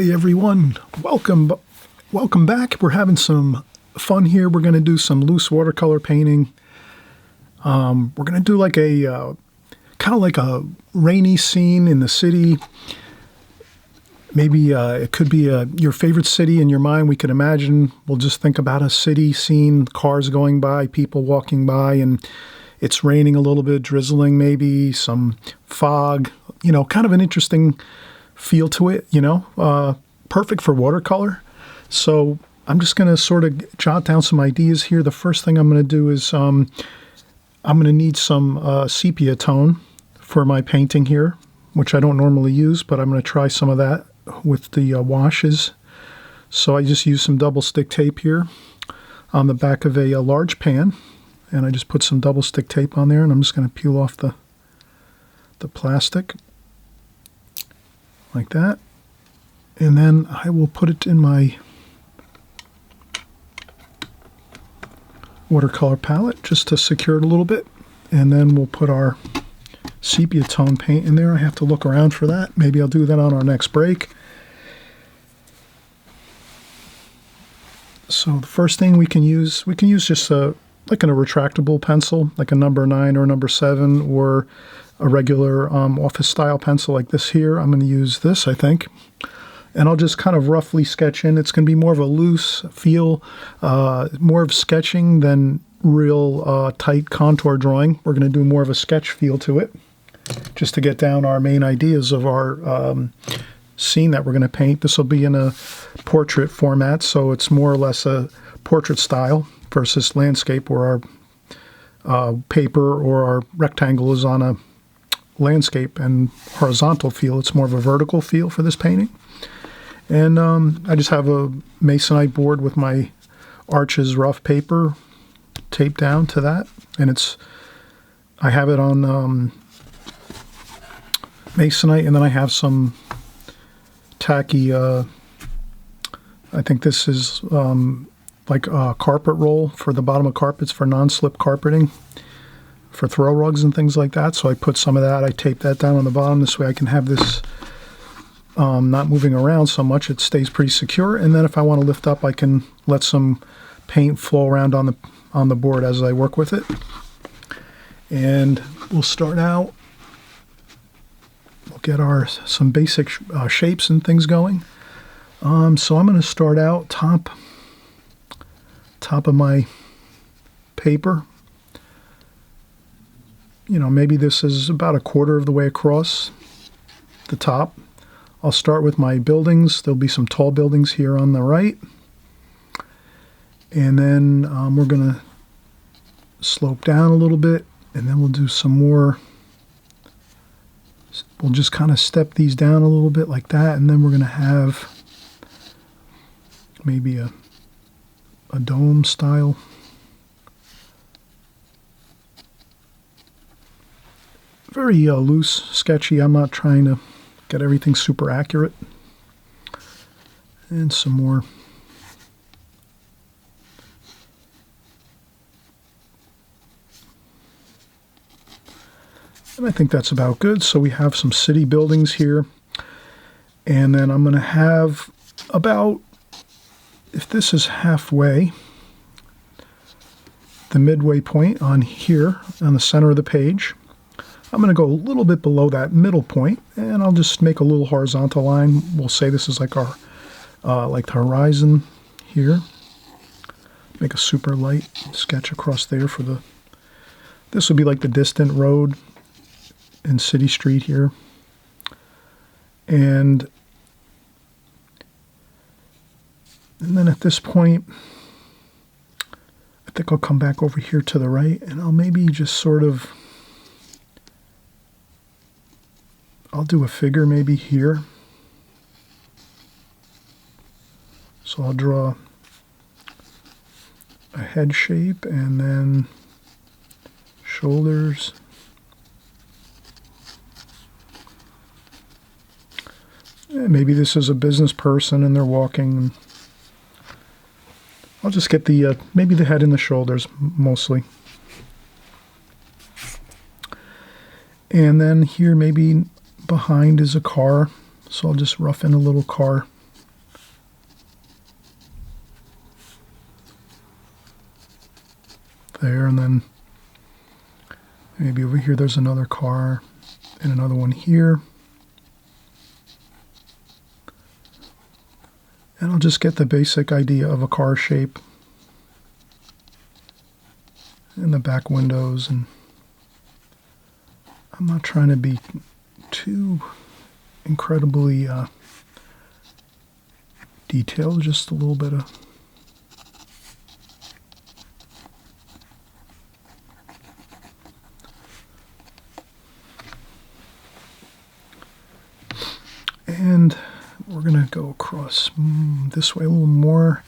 Hi everyone, welcome back. We're having some fun here. We're going to do some loose watercolor painting. We're going to do like a kind of like a rainy scene in the city. Maybe it could be your favorite city in your mind. We could imagine, we'll just think about a city scene, cars going by, people walking by, and it's raining a little bit, drizzling maybe, some fog, kind of an interesting feel to it, perfect for watercolor. So I'm just going to sort of jot down some ideas here. The first thing I'm going to do is I'm going to need some sepia tone for my painting here, which I don't normally use, but I'm going to try some of that with the washes. So I just use some double stick tape here on the back of a large pan, and I just put some double stick tape on there, and I'm just going to peel off the plastic like that, and then I will put it in my watercolor palette just to secure it a little bit, and then we'll put our sepia tone paint in there. I have to look around for that. Maybe I'll do that on our next break. So the first thing we can use just like a retractable pencil, like a number 9 or number 7, or a regular office style pencil like this here. I'm going to use this, I think, and I'll just kind of roughly sketch in. It's going to be more of a loose feel, more of sketching than real tight contour drawing. We're going to do more of a sketch feel to it, just to get down our main ideas of our scene that we're going to paint. This will be in a portrait format, so it's more or less a portrait style versus landscape, where our paper or our rectangle is on a landscape and horizontal feel. It's more of a vertical feel for this painting. And I just have a masonite board with my Arches rough paper taped down to that, and I have it on masonite, and then I have some tacky I think this is like a carpet roll for the bottom of carpets, for non-slip carpeting, for throw rugs and things like that. So I put some of that, I tape that down on the bottom. This way I can have this not moving around so much. It stays pretty secure. And then if I want to lift up, I can let some paint flow around on the board as I work with it. And we'll start out, we'll get some basic shapes and things going. So I'm going to start out top of my paper. Maybe this is about a quarter of the way across the top. I'll start with my buildings. There'll be some tall buildings here on the right. And then we're going to slope down a little bit, and then we'll do some more. We'll just kind of step these down a little bit like that, and then we're going to have maybe a dome style. Very loose, sketchy. I'm not trying to get everything super accurate. And some more. And I think that's about good. So we have some city buildings here. And then I'm going to have about, if this is halfway, the midway point on here, on the center of the page, I'm going to go a little bit below that middle point, and I'll just make a little horizontal line. We'll say this is like our like the horizon here. Make a super light sketch across there for this would be like the distant road and city street here. And then at this point, I think I'll come back over here to the right, and I'll maybe just sort of, I'll do a figure maybe here. So I'll draw a head shape, and then shoulders. And maybe this is a business person and they're walking. I'll just get the maybe the head and the shoulders mostly. And then here maybe behind is a car, so I'll just rough in a little car there, and then maybe over here there's another car and another one here. And I'll just get the basic idea of a car shape and the back windows, and I'm not trying to be too incredibly detailed, just a little bit of and we're gonna go across this way a little more.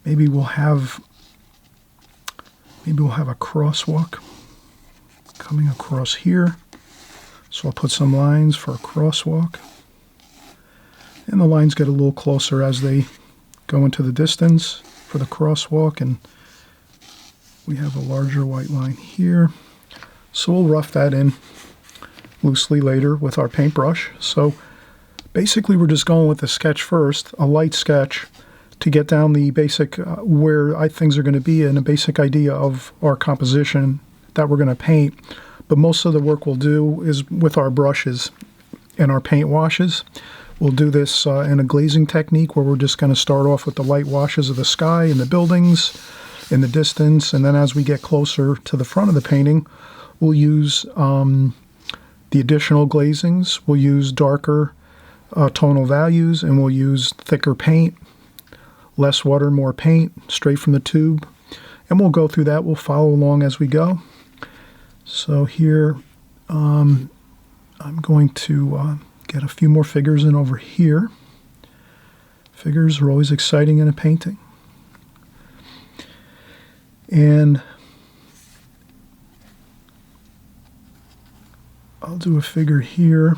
Maybe we'll have a crosswalk coming across here. So I'll put some lines for a crosswalk. And the lines get a little closer as they go into the distance for the crosswalk. And we have a larger white line here. So we'll rough that in loosely later with our paintbrush. So basically we're just going with the sketch first, a light sketch, to get down the basic where things are going to be and a basic idea of our composition that we're going to paint. But most of the work we'll do is with our brushes and our paint washes. We'll do this in a glazing technique where we're just going to start off with the light washes of the sky and the buildings in the distance, and then as we get closer to the front of the painting, we'll use the additional glazings. We'll use darker tonal values, and we'll use thicker paint, less water, more paint, straight from the tube. And we'll go through that. We'll follow along as we go. So here, I'm going to get a few more figures in over here. Figures are always exciting in a painting. And I'll do a figure here.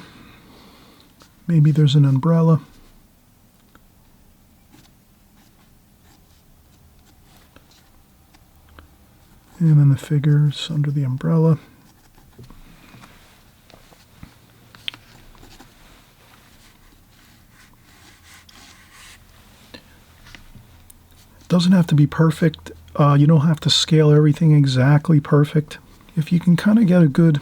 Maybe there's an umbrella. And then the figures under the umbrella. Doesn't have to be perfect. You don't have to scale everything exactly perfect. If you can kind of get a good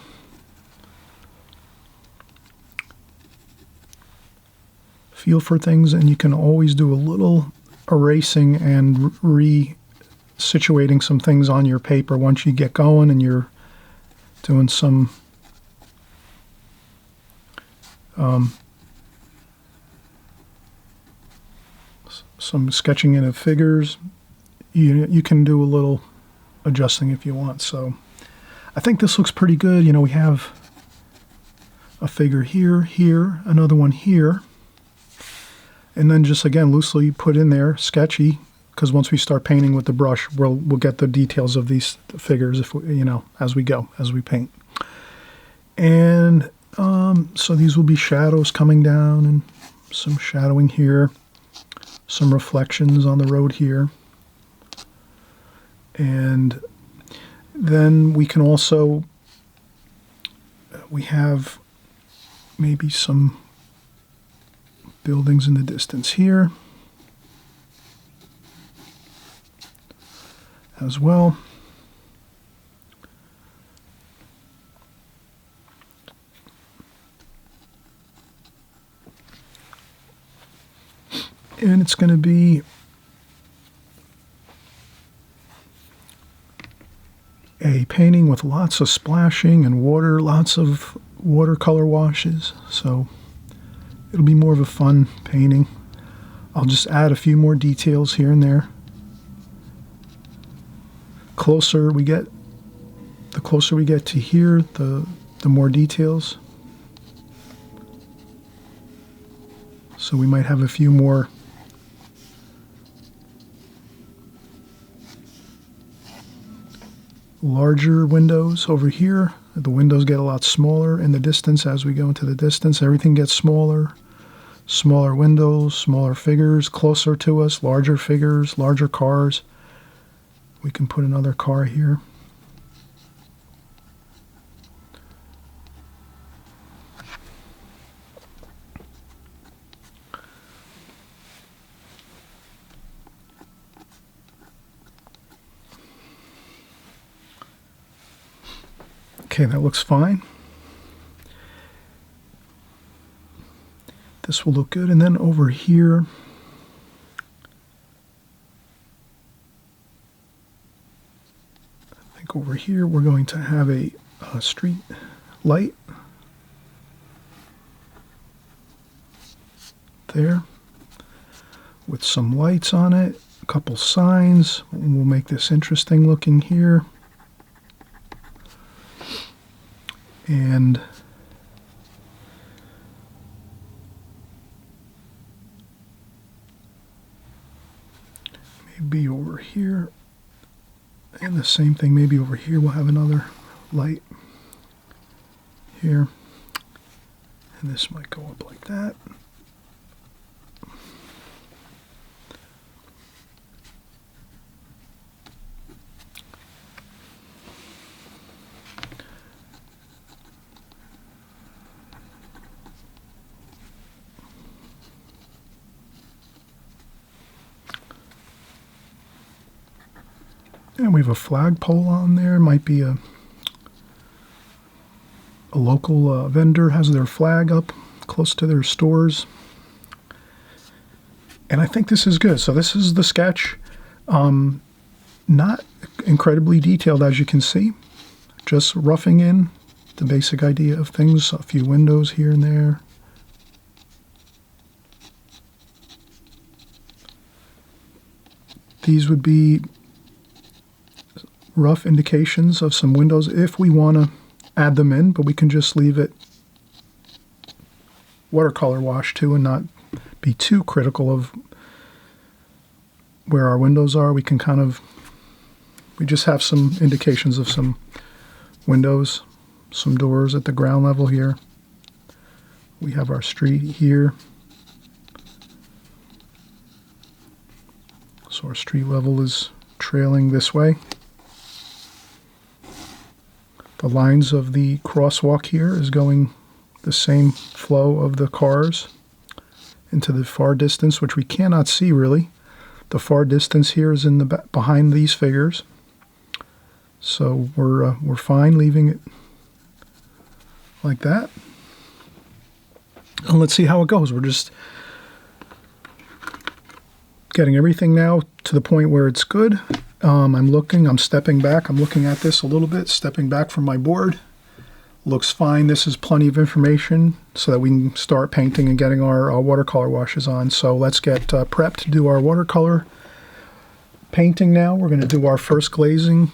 feel for things, and you can always do a little erasing and situating some things on your paper once you get going and you're doing some sketching in of figures. You can do a little adjusting if you want. So I think this looks pretty good. You know, we have a figure here, here, another one here, and then just again loosely put in there, sketchy, because once we start painting with the brush, we'll get the details of these figures if we, as we go, as we paint. And so these will be shadows coming down and some shadowing here, some reflections on the road here. And then we can also, we have maybe some buildings in the distance here as well. And it's going to be a painting with lots of splashing and water, lots of watercolor washes. So it'll be more of a fun painting. I'll just add a few more details here and there. The closer we get to here, the more details. So we might have a few more larger windows over here. The windows get a lot smaller in the distance. As we go into the distance, everything gets smaller. Smaller windows, smaller figures, closer to us, larger figures, larger cars. We can put another car here. Okay, that looks fine. This will look good. And then over here, I think over here we're going to have a street light there with some lights on it, a couple signs. We'll make this interesting looking here. And maybe over here, and the same thing, maybe over here we'll have another light here, and this might go up like that. And we have a flagpole on there. Might be a local vendor has their flag up close to their stores. And I think this is good. So this is the sketch. Not incredibly detailed, as you can see. Just roughing in the basic idea of things. A few windows here and there. These would be rough indications of some windows if we want to add them in, but we can just leave it watercolor wash too and not be too critical of where our windows are. We can we just have some indications of some windows, some doors at the ground level here. We have our street here. So our street level is trailing this way. The lines of the crosswalk here is going the same flow of the cars into the far distance, which we cannot see really. The far distance here is in the behind these figures, so we're fine leaving it like that. And let's see how it goes. We're just getting everything now to the point where it's good. I'm stepping back, I'm looking at this a little bit, stepping back from my board. Looks fine. This is plenty of information so that we can start painting and getting our watercolor washes on. So let's get prepped to do our watercolor painting now. We're going to do our first glazing.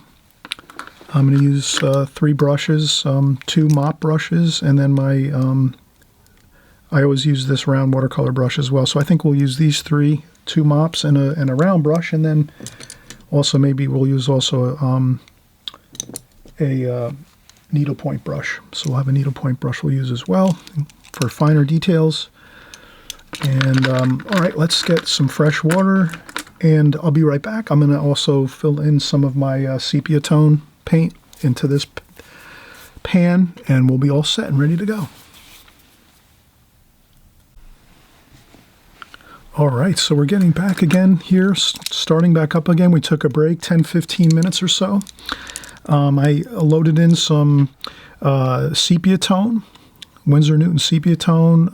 I'm going to use 3 brushes, 2 mop brushes, and then I always use this round watercolor brush as well. So I think we'll use these 2 mops and a round brush, and then also maybe we'll use also a needlepoint brush. So we'll have a needlepoint brush we'll use as well for finer details. And all right, let's get some fresh water, and I'll be right back. I'm going to also fill in some of my sepia tone paint into this pan, and we'll be all set and ready to go. All right, so we're getting back again here, starting back up again. We took a break, 10-15 minutes or so. I loaded in some sepia tone, Winsor Newton sepia tone.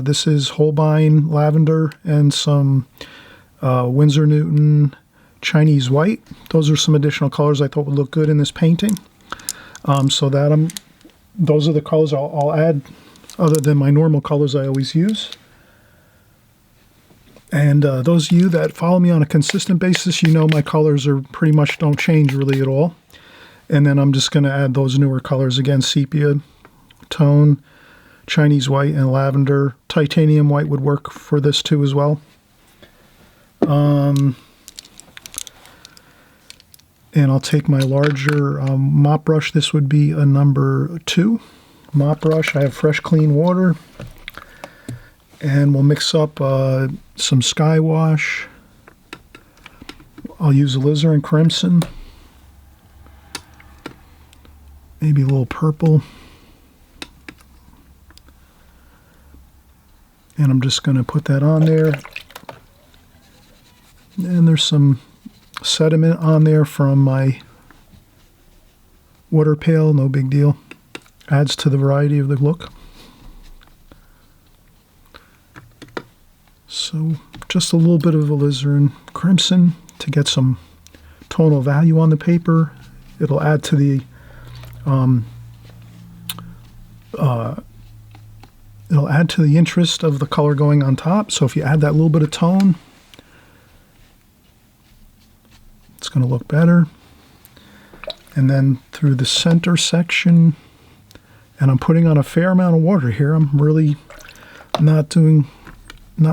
This is Holbein lavender and some Winsor Newton Chinese white. Those are some additional colors I thought would look good in this painting. Those are the colors I'll add other than my normal colors I always use. And those of you that follow me on a consistent basis, you know my colors are pretty much don't change really at all. And then I'm just going to add those newer colors again: sepia tone, Chinese white, and lavender. Titanium white would work for this too as well. And I'll take my larger mop brush. This would be a number 2 mop brush. I have fresh clean water. And we'll mix up some Sky Wash. I'll use alizarin crimson. Maybe a little purple. And I'm just going to put that on there. And there's some sediment on there from my water pail, no big deal. adds to the variety of the look. So just a little bit of alizarin crimson to get some tonal value on the paper. It'll add to the interest of the color going on top. So if you add that little bit of tone, it's going to look better. And then through the center section, and I'm putting on a fair amount of water here. I'm really not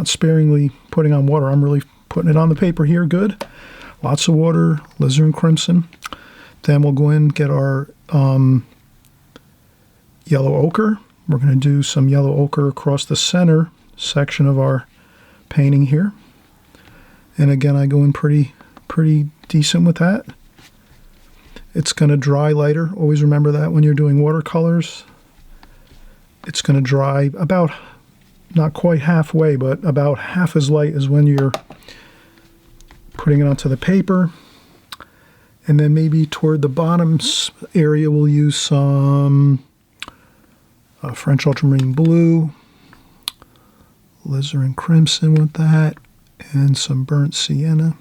sparingly putting on water. I'm really putting it on the paper here. Good. Lots of water, alizarin crimson. Then we'll go in and get our yellow ochre. We're going to do some yellow ochre across the center section of our painting here. And again, I go in pretty decent with that. It's going to dry lighter. Always remember that when you're doing watercolors. It's going to dry about, not quite halfway, but about half as light as when you're putting it onto the paper. And then maybe toward the bottom area, we'll use some French ultramarine blue, alizarin crimson with that, and some burnt sienna.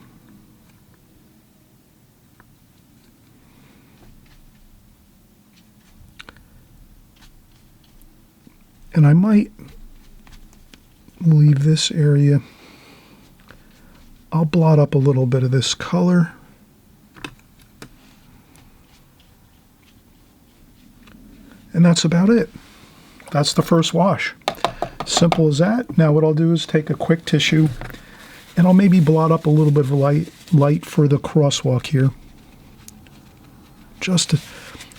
And I might leave this area. I'll blot up a little bit of this color. And that's about it. That's the first wash. Simple as that. Now what I'll do is take a quick tissue and I'll maybe blot up a little bit of light for the crosswalk here.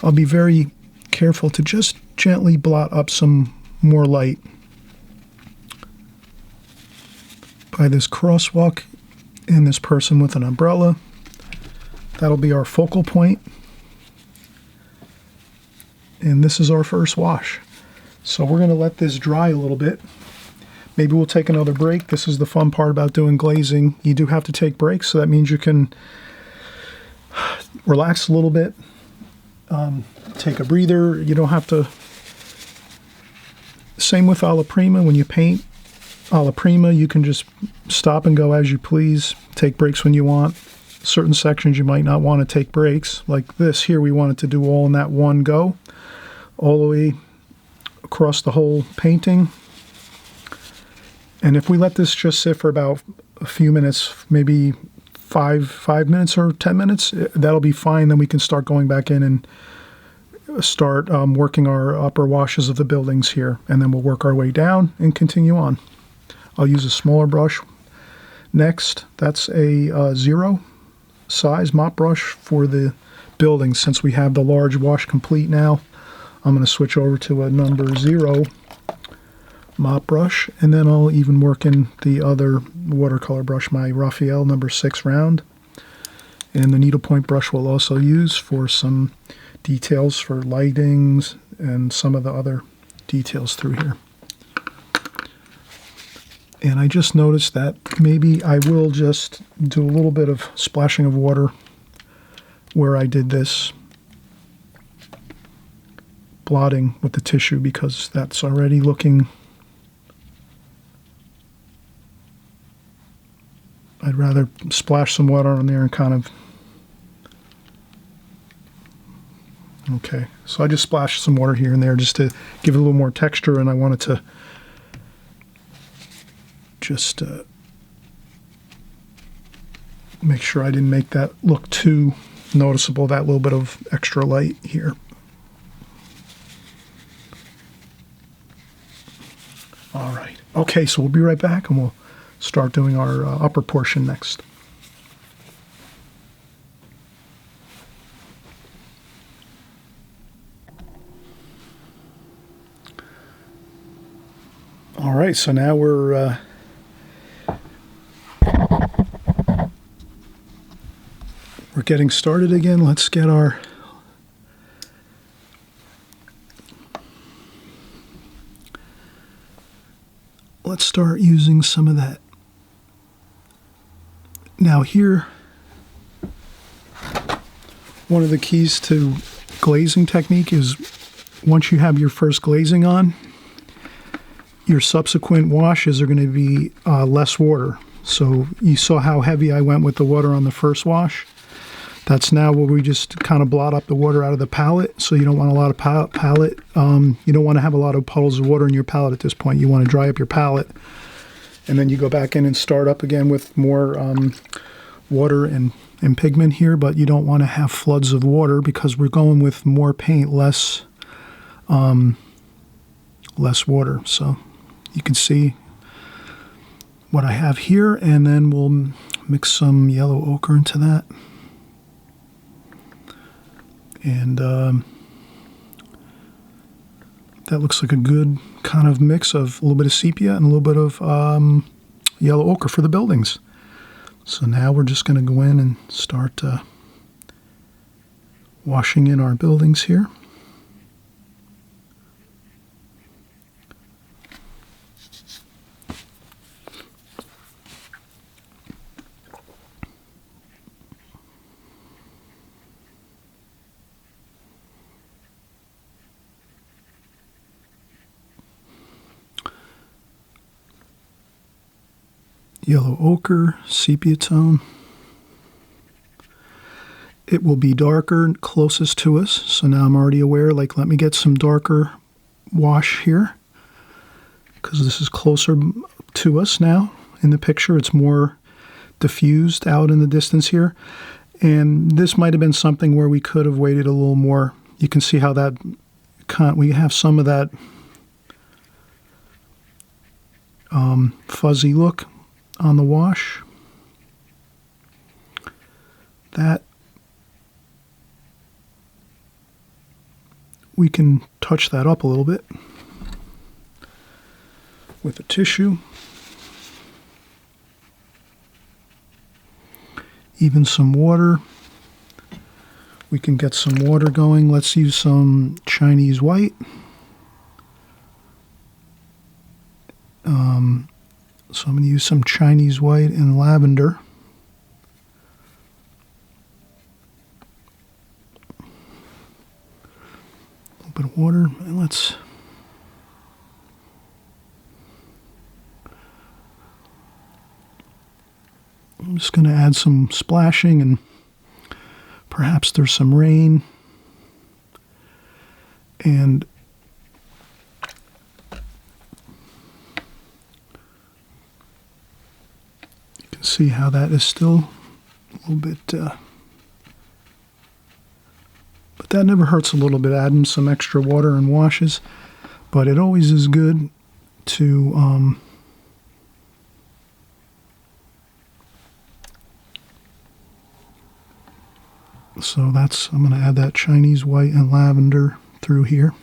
I'll be very careful to just gently blot up some more light by this crosswalk and this person with an umbrella. That'll be our focal point. And this is our first wash. So we're going to let this dry a little bit. Maybe we'll take another break. This is the fun part about doing glazing. You do have to take breaks, so that means you can relax a little bit, take a breather. You don't have to. Same with alla prima. When you paint alla prima, you can just stop and go as you please. Take breaks when you want. Certain sections you might not want to take breaks. Like this here, we wanted to do all in that one go, all the way across the whole painting. And if we let this just sit for about a few minutes, maybe five minutes or 10 minutes, that'll be fine. Then we can start going back in and start working our upper washes of the buildings here. And then we'll work our way down and continue on. I'll use a smaller brush next. That's a 0 size mop brush for the building. Since we have the large wash complete now, I'm going to switch over to a number 0 mop brush, and then I'll even work in the other watercolor brush, my Raphael number 6 round. And the needlepoint brush we'll also use for some details for lightings and some of the other details through here. And I just noticed that maybe I will just do a little bit of splashing of water where I did this blotting with the tissue, because that's already looking. I'd rather splash some water on there and kind of. Okay, so I just splashed some water here and there just to give it a little more texture, and I wanted to just make sure I didn't make that look too noticeable, that little bit of extra light here. All right. Okay, so we'll be right back and we'll start doing our upper portion next. All right, so now we're getting started again. Let's get our let's start using some of that. Now here, one of the keys to glazing technique is once you have your first glazing on, your subsequent washes are going to be less water. So you saw how heavy I went with the water on the first wash. That's now where we just kind of blot up the water out of the palette. So you don't want a lot of palette. You don't want to have a lot of puddles of water in your palette at this point. You want to dry up your palette. And then you go back in and start up again with more water and pigment here. But you don't want to have floods of water because we're going with more paint, less water. So you can see what I have here. And then we'll mix some yellow ochre into that. And that looks like a good kind of mix of a little bit of sepia and a little bit of yellow ochre for the buildings. So now we're just going to go in and start washing in our buildings here. Yellow ochre, sepia tone. It will be darker closest to us, so now I'm already aware, like let me get some darker wash here, because this is closer to us now in the picture. It's more diffused out in the distance here, and this might have been something where we could have waited a little more. You can see how that, we have some of that fuzzy look on the wash. That we can touch that up a little bit with a tissue. Even some water. We can get some water going. Let's use some Chinese white. So I'm going to use some Chinese white and lavender. A little bit of water, and I'm just going to add some splashing, and perhaps there's some rain. And see how that is still a little bit, but that never hurts a little bit, adding some extra water and washes, but it always is good to so that's, I'm going to add that Chinese white and lavender through here.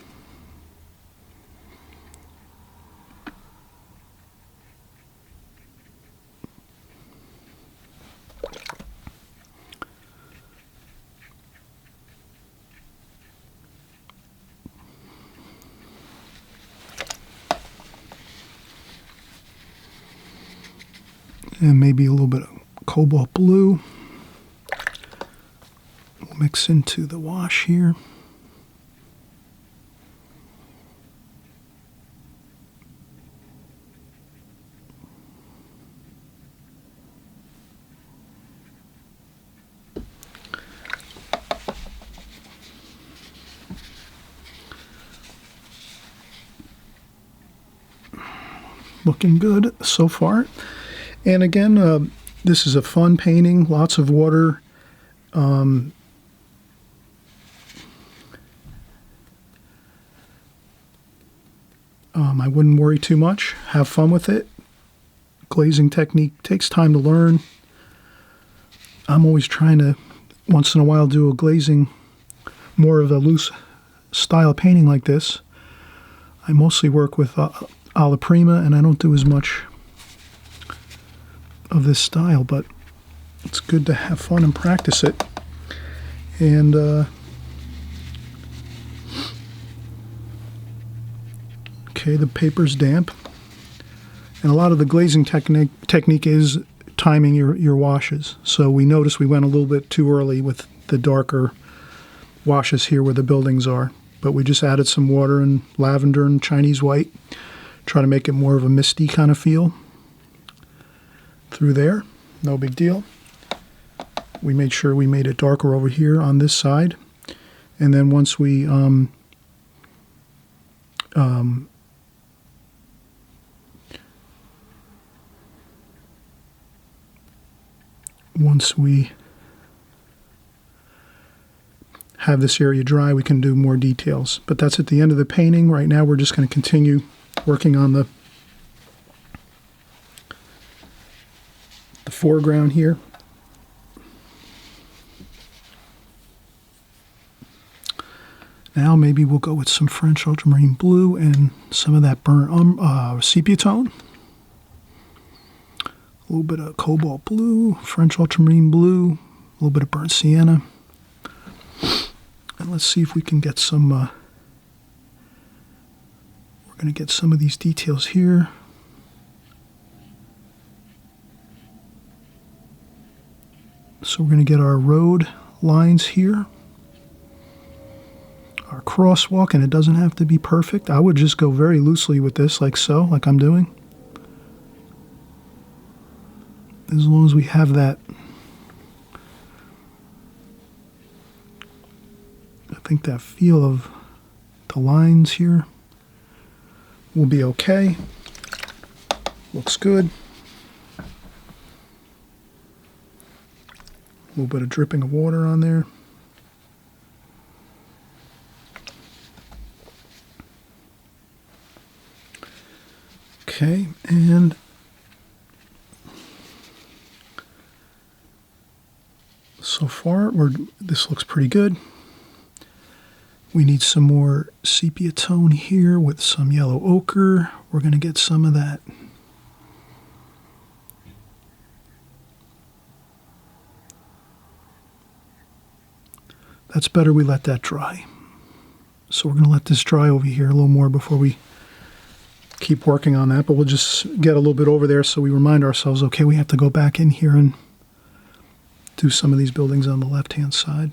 And maybe a little bit of cobalt blue. We'll mix into the wash here. Looking good so far. And again, this is a fun painting, lots of water. I wouldn't worry too much. Have fun with it. Glazing technique takes time to learn. I'm always trying to, once in a while, do a glazing, more of a loose style painting like this. I mostly work with alla prima, and I don't do as much of this style, but it's good to have fun and practice it. And okay, the paper's damp, and a lot of the glazing technique is timing your washes. So we noticed we went a little bit too early with the darker washes here where the buildings are, but we just added some water and lavender and Chinese white. Try to make it more of a misty kind of feel through there. No big deal. We made sure we made it darker over here on this side. And then once we have this area dry, we can do more details. But that's at the end of the painting. Right now we're just going to continue working on the foreground here. Now maybe we'll go with some French ultramarine blue and some of that burnt sepia tone. A little bit of cobalt blue, French ultramarine blue, a little bit of burnt sienna. And let's see if we can get some, we're going to get some of these details here. So we're going to get our road lines here. Our crosswalk, and it doesn't have to be perfect. I would just go very loosely with this, like so, like I'm doing. As long as we have that, I think that feel of the lines here will be okay. Looks good. A little bit of dripping of water on there. Okay, and so far this looks pretty good. We need some more sepia tone here with some yellow ochre. We're going to get some of that that's better we let that dry. So we're going to let this dry over here a little more before we keep working on that, but we'll just get a little bit over there so we remind ourselves, okay, we have to go back in here and do some of these buildings on the left-hand side.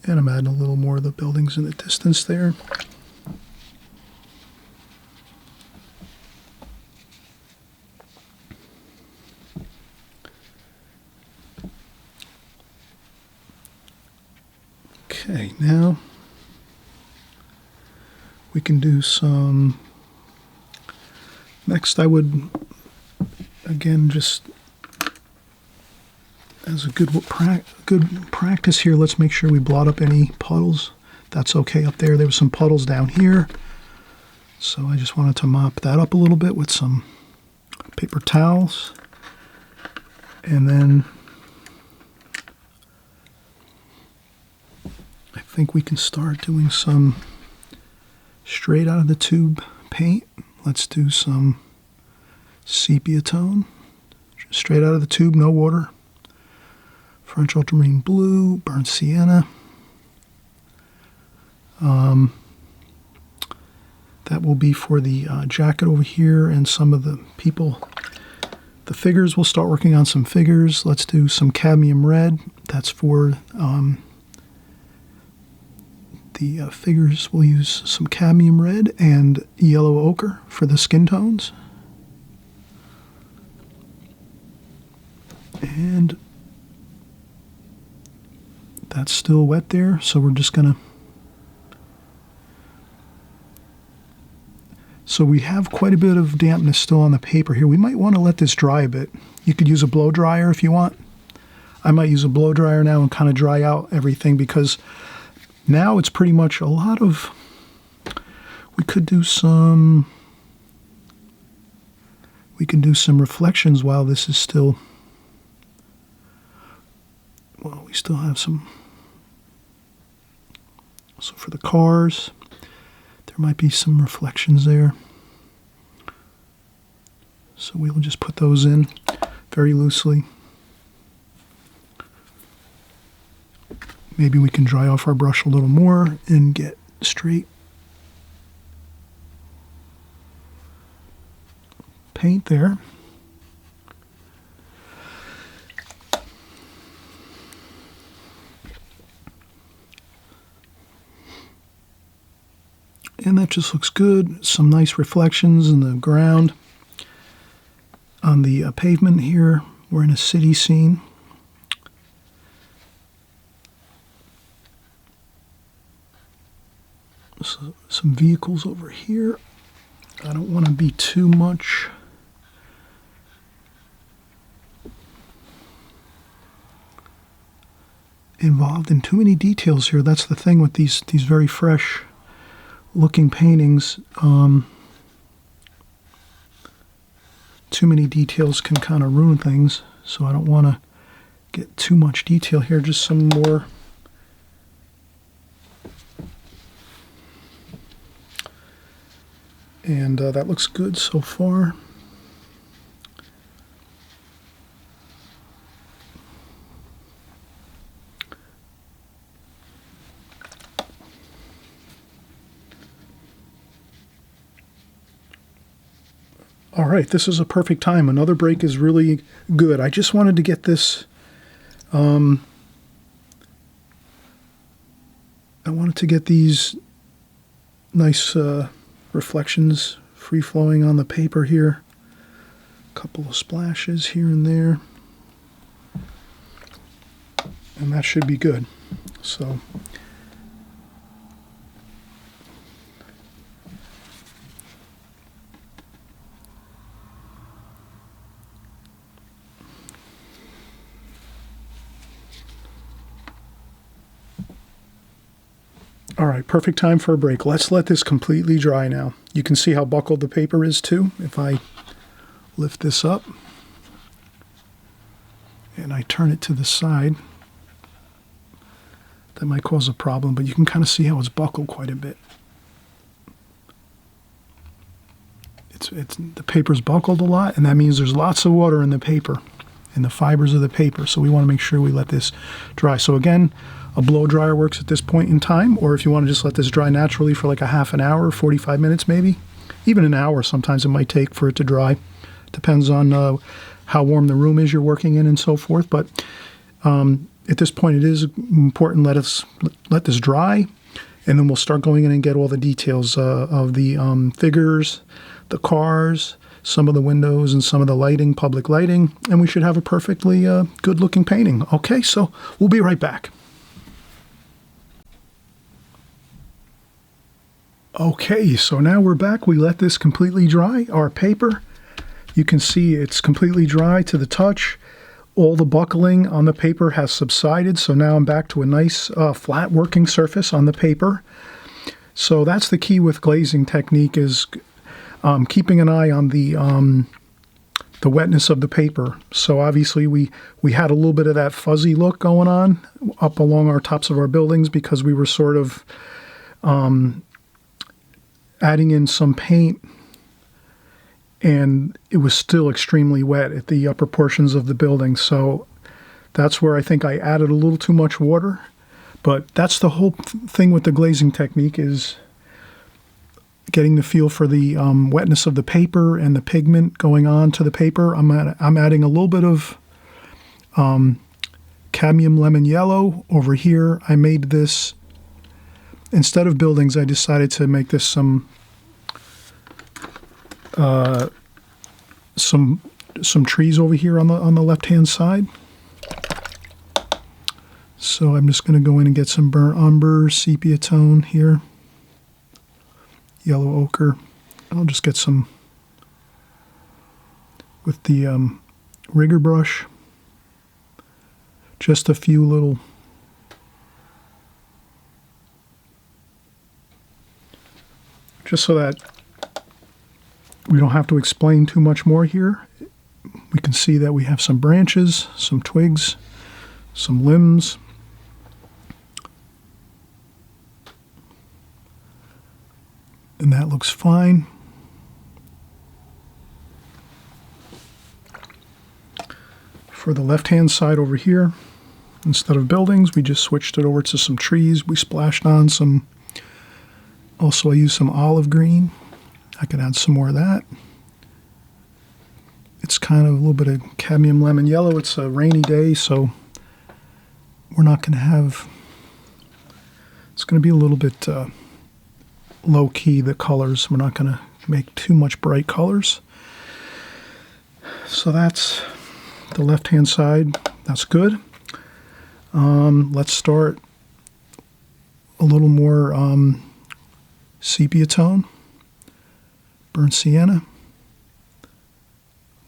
And I'm adding a little more of the buildings in the distance there. Okay, now we can do some, next I would, again, just as a good practice here, let's make sure we blot up any puddles. That's okay up there. There were some puddles down here. So I just wanted to mop that up a little bit with some paper towels. And then I think we can start doing some straight out of the tube paint. Let's do some sepia tone. Straight out of the tube, no water. French ultramarine blue, burnt sienna. That will be for the jacket over here and some of the people. The figures, we'll start working on some figures. Let's do some cadmium red. That's for the figures. We'll use some cadmium red and yellow ochre for the skin tones. And that's still wet there, so we're just gonna, so we have quite a bit of dampness still on the paper here. We might want to let this dry a bit. You could use a blow dryer if you want. I might use a blow dryer now and kind of dry out everything, because now it's pretty much a lot of, we can do some reflections while this is still, well, we still have some. So for the cars, there might be some reflections there. So we'll just put those in very loosely. Maybe we can dry off our brush a little more and get straight paint there. just looks good. Some nice reflections in the ground. On the pavement here, we're in a city scene. So, some vehicles over here. I don't want to be too much involved in too many details here. That's the thing with these very fresh looking paintings. Too many details can kind of ruin things, so I don't want to get too much detail here. Just some more and that looks good so far. All right, this is a perfect time. Another break is really good. I just wanted to get this, I wanted to get these nice reflections free-flowing on the paper here. A couple of splashes here and there. And that should be good. So all right, perfect time for a break. Let's let this completely dry now. You can see how buckled the paper is too. If I lift this up and I turn it to the side, that might cause a problem, but you can kind of see how it's buckled quite a bit. The paper's buckled a lot, and that means there's lots of water in the paper, in the fibers of the paper. So we want to make sure we let this dry. So again, a blow dryer works at this point in time, or if you want to just let this dry naturally for like a half an hour, 45 minutes maybe, even an hour sometimes it might take for it to dry. Depends on how warm the room is you're working in and so forth. But at this point it is important let this dry, and then we'll start going in and get all the details of the figures, the cars, some of the windows, and some of the lighting, public lighting, and we should have a perfectly good looking painting. Okay, so we'll be right back. Okay, so now we're back. We let this completely dry. Our paper, you can see it's completely dry to the touch. All the buckling on the paper has subsided, so now I'm back to a nice flat working surface on the paper. So that's the key with glazing technique, is keeping an eye on the wetness of the paper. So obviously we had a little bit of that fuzzy look going on up along our tops of our buildings because we were sort of adding in some paint, and it was still extremely wet at the upper portions of the building. So that's where I think I added a little too much water. But that's the whole thing with the glazing technique, is getting the feel for the wetness of the paper and the pigment going on to the paper. I'm adding a little bit of cadmium lemon yellow over here. I made this, instead of buildings, I decided to make this some trees over here on the left-hand side. So I'm just going to go in and get some burnt umber, sepia tone here, yellow ochre. I'll just get some with the rigger brush, just a few little just so that we don't have to explain too much more here. We can see that we have some branches, some twigs, some limbs. And that looks fine. For the left-hand side over here, instead of buildings, we just switched it over to some trees. We splashed on some, also I used some olive green. I could add some more of that. It's kind of a little bit of cadmium lemon yellow. It's a rainy day, so we're not going to have, it's going to be a little bit low key the colors. We're not going to make too much bright colors. So that's the left-hand side. That's good. Let's start a little more sepia tone, burnt sienna,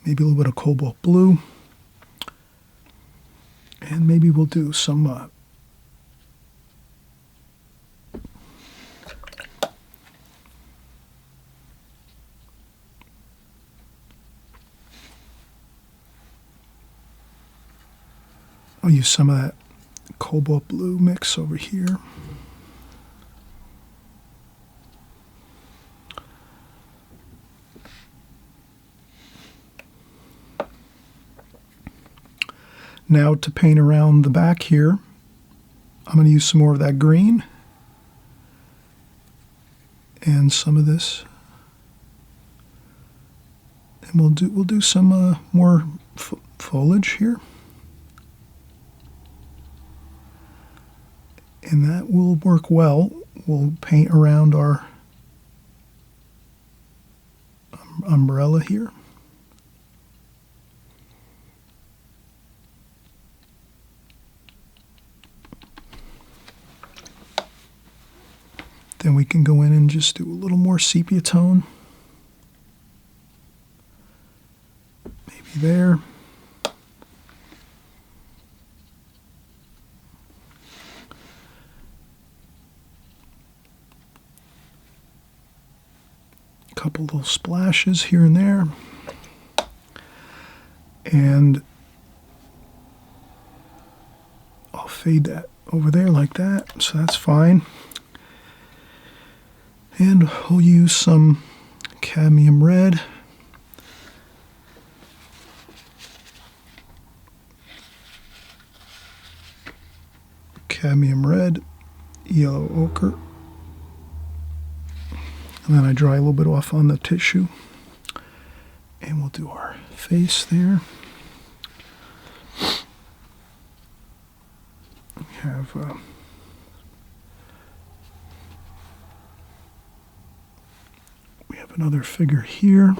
maybe a little bit of cobalt blue, and maybe we'll do some I'll use some of that cobalt blue mix over here. Now to paint around the back here, I'm going to use some more of that green and some of this, and we'll do some more foliage here, and that will work well. We'll paint around our umbrella here. Then we can go in and just do a little more sepia tone. Maybe there. A couple little splashes here and there. And I'll fade that over there like that, so that's fine. And we'll use some cadmium red. Cadmium red, yellow ochre. And then I dry a little bit off on the tissue. And we'll do our face there. We have another figure here.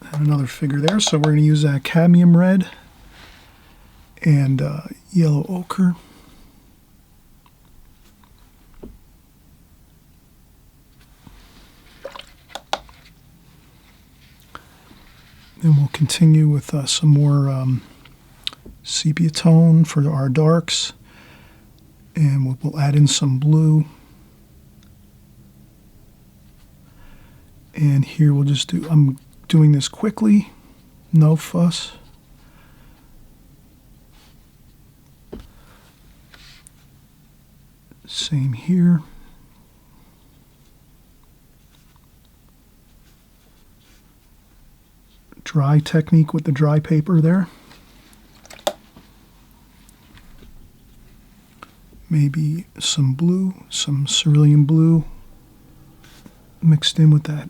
And another figure there. So we're going to use that cadmium red and yellow ochre. Then we'll continue with some more sepia tone for our darks, and we'll add in some blue, and here we'll just do, I'm doing this quickly, no fuss. Same here. Dry technique with the dry paper there. Maybe some blue, some cerulean blue mixed in with that.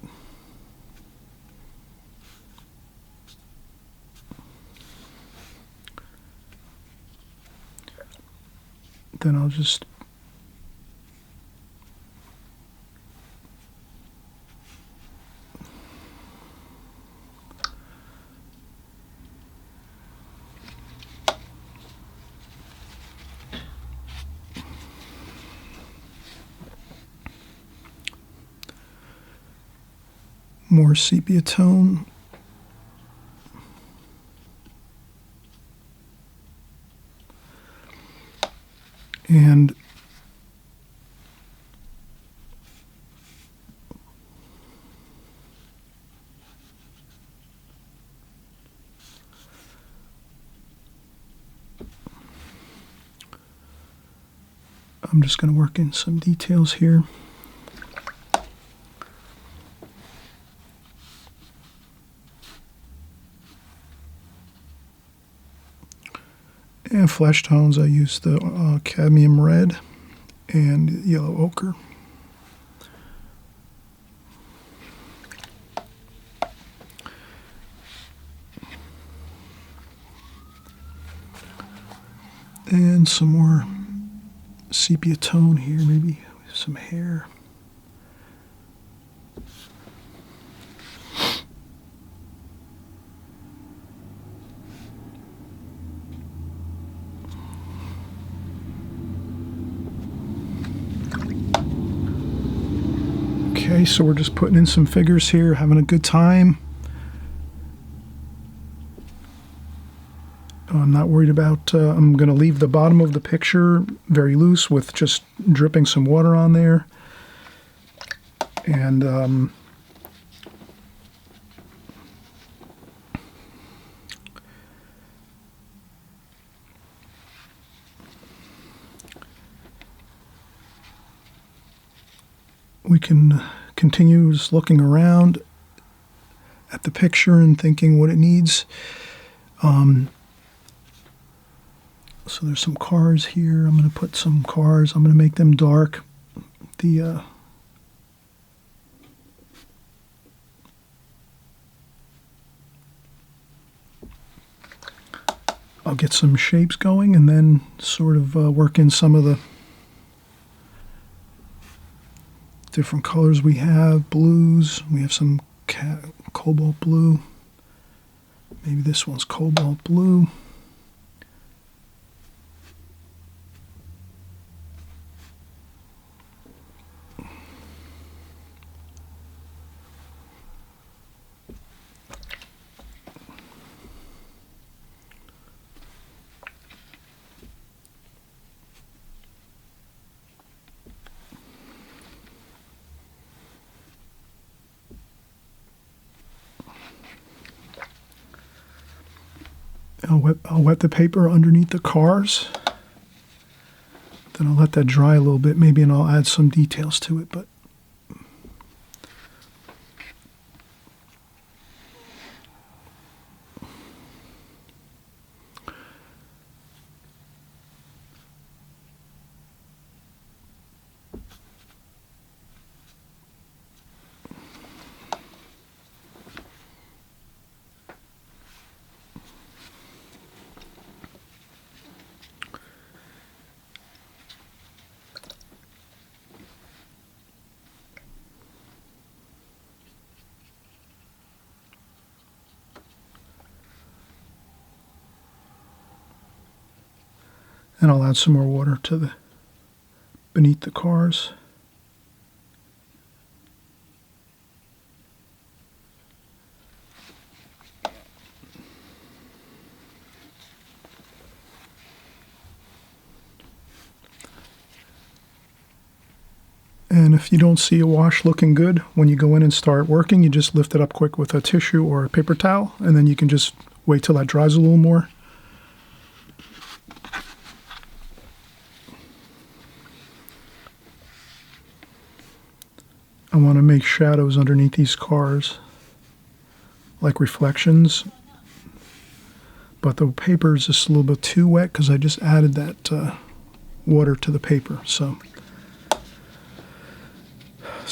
Then I'll just more sepia tone. And I'm just going to work in some details here. And flesh tones, I use the cadmium red and yellow ochre. And some more sepia tone here, maybe some hair. Okay, so we're just putting in some figures here, having a good time. I'm not worried about, I'm going to leave the bottom of the picture very loose with just dripping some water on there. And we can continue just looking around at the picture and thinking what it needs. So there's some cars here. I'm going to put some cars. I'm going to make them dark. I'll get some shapes going and then sort of work in some of the different colors we have. Blues. We have some cobalt blue. Maybe this one's cobalt blue. I'll wet the paper underneath the cars. Then I'll let that dry a little bit, maybe, and I'll add some details to it. But and I'll add some more water to beneath the cars. And if you don't see a wash looking good when you go in and start working, you just lift it up quick with a tissue or a paper towel, and then you can just wait till that dries a little more. I want to make shadows underneath these cars, like reflections. But the paper is just a little bit too wet because I just added that water to the paper. So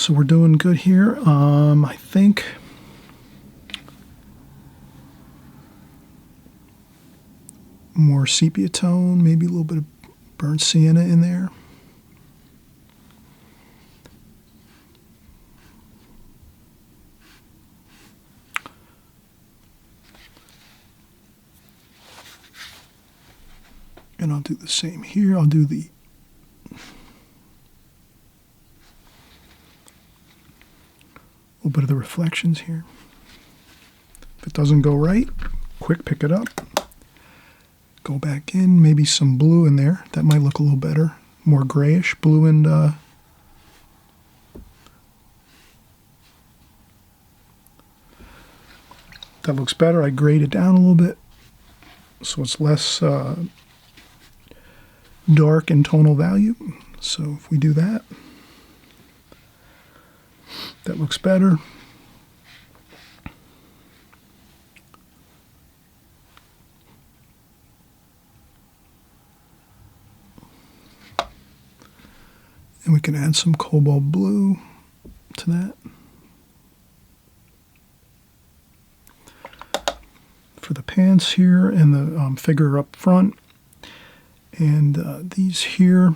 we're doing good here. I think more sepia tone, maybe a little bit of burnt sienna in there. And I'll do the same here. I'll do the little bit of the reflections here. If it doesn't go right, quick pick it up. Go back in, maybe some blue in there. That might look a little better. More grayish, blue and that looks better. I grade it down a little bit so it's less dark in tonal value. So if we do that, that looks better. And we can add some cobalt blue to that. For the pants here and the figure up front. And these here,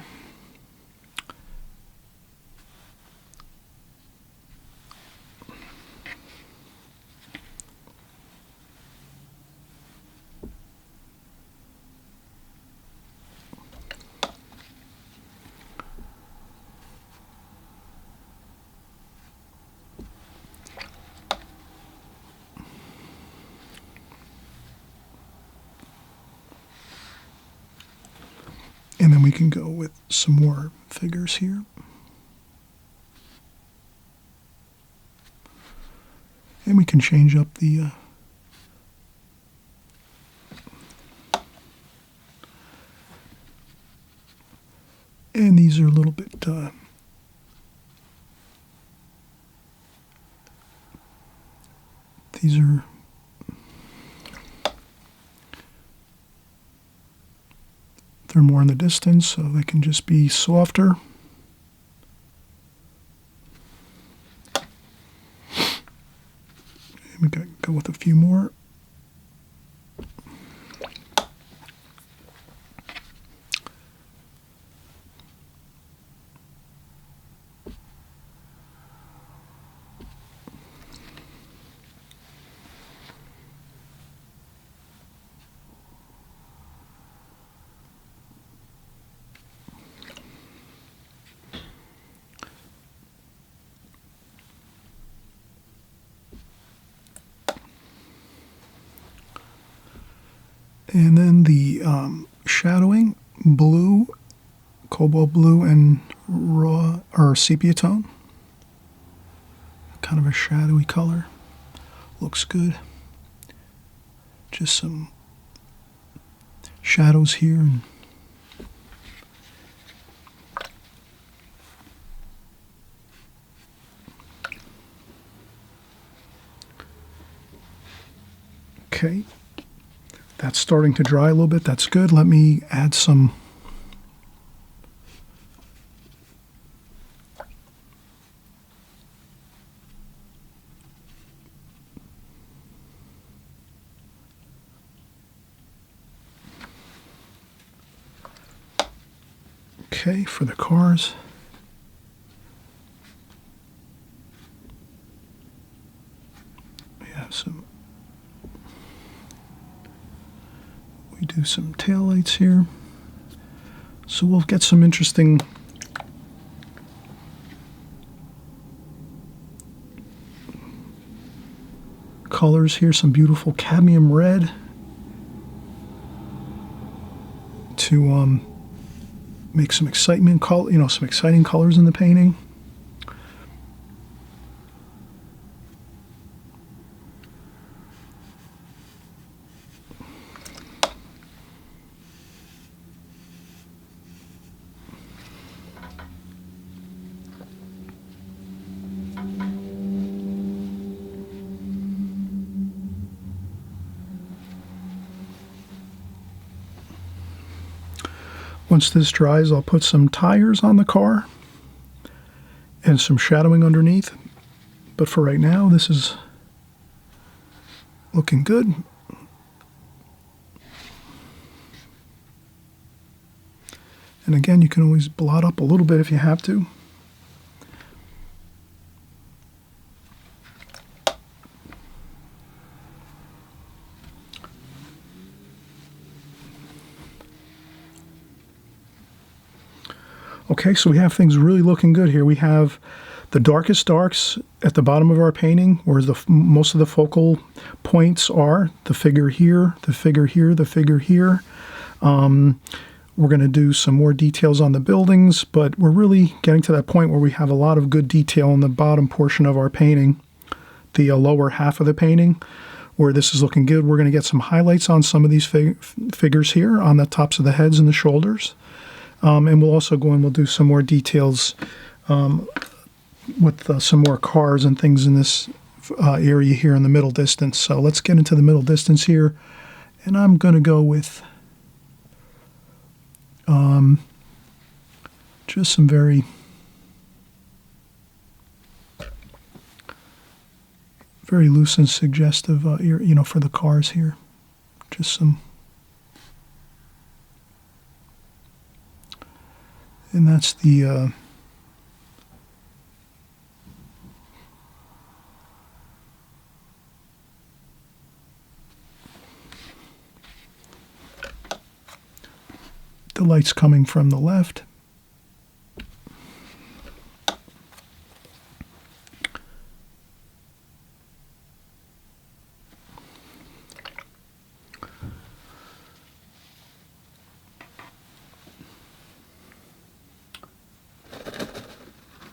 and then we can go with some more figures here. And we can change up the and these are a little bit these are they're more in the distance, so they can just be softer. And we gotta go with a few more. And then the shadowing, blue, cobalt blue, and raw or sepia tone. Kind of a shadowy color. Looks good. Just some shadows here. And okay. That's starting to dry a little bit. That's good. Let me add some okay for the cars. We have some we do some taillights here. So we'll get some interesting colors here, some beautiful cadmium red to make some excitement, some exciting colors in the painting. Once this dries, I'll put some tires on the car and some shadowing underneath. But for right now, this is looking good. And again, you can always blot up a little bit if you have to. Okay, so we have things really looking good here. We have the darkest darks at the bottom of our painting, where most of the focal points are. The figure here, the figure here, the figure here. We're going to do some more details on the buildings, but we're really getting to that point where we have a lot of good detail in the bottom portion of our painting, the lower half of the painting, where this is looking good. We're going to get some highlights on some of these figures here on the tops of the heads and the shoulders. And we'll also go and we'll do some more details with some more cars and things in this area here in the middle distance. So let's get into the middle distance here. And I'm going to go with just some very loose and suggestive, for the cars here. Just some And that's the light's coming from the left.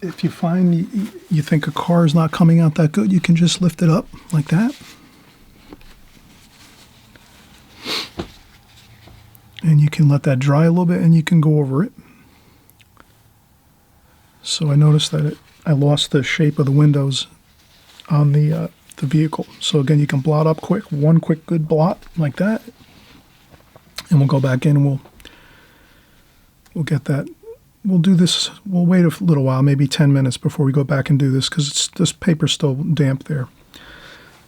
If you find you think a car is not coming out that good, you can just lift it up like that. And you can let that dry a little bit and you can go over it. So I noticed that I lost the shape of the windows on the vehicle. So again, you can blot up quick, one quick good blot like that. And we'll go back in and we'll get that. We'll do this, we'll wait a little while, maybe 10 minutes before we go back and do this because this paper's still damp there.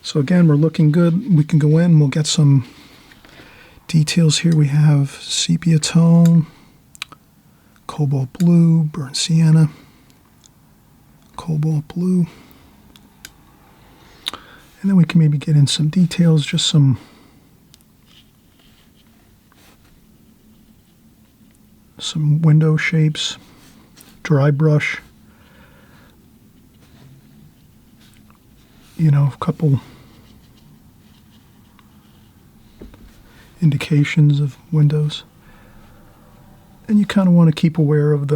So again, we're looking good. We can go in, we'll get some details here. We have sepia tone, cobalt blue, burnt sienna, cobalt blue. And then we can maybe get in some details, just some window shapes, dry brush, you know, a couple indications of windows. And you kind of want to keep aware of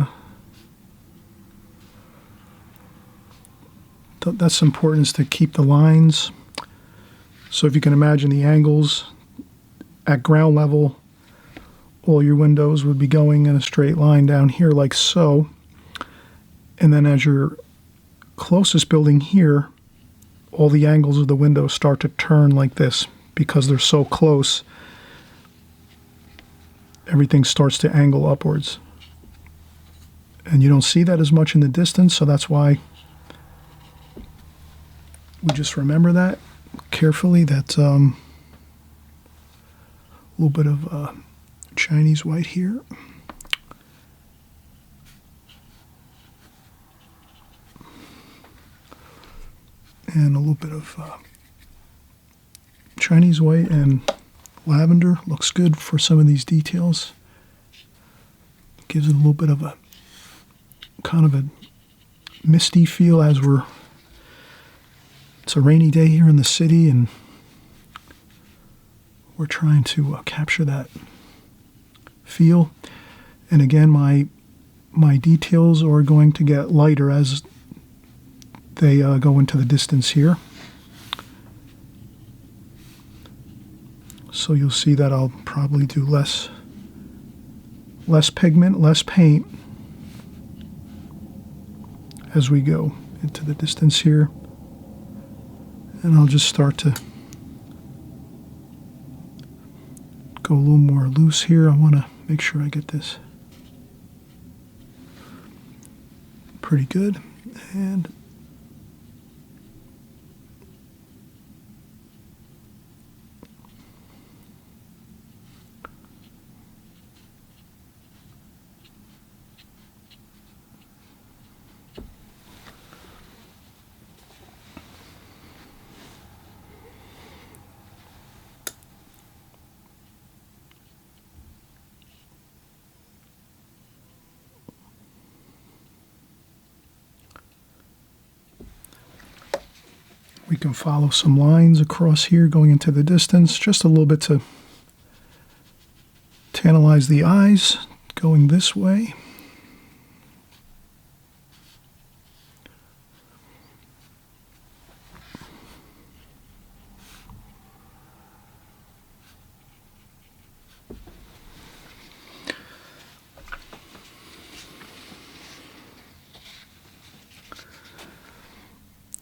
that's important, is to keep the lines. So if you can imagine the angles at ground level, all your windows would be going in a straight line down here like so. And then as you're closest building here, all the angles of the windows start to turn like this because they're so close. Everything starts to angle upwards. And you don't see that as much in the distance, so that's why we just remember that carefully. That a little bit of Chinese white here. And a little bit of Chinese white and lavender. Looks good for some of these details. Gives it a little bit of a kind of a misty feel as it's a rainy day here in the city and we're trying to capture that feel. And again, my details are going to get lighter as they go into the distance here. So you'll see that I'll probably do less pigment, less paint as we go into the distance here. And I'll just start to go a little more loose here. I want to make sure I get this pretty good. And we can follow some lines across here going into the distance, just a little bit to tantalize the eyes, going this way.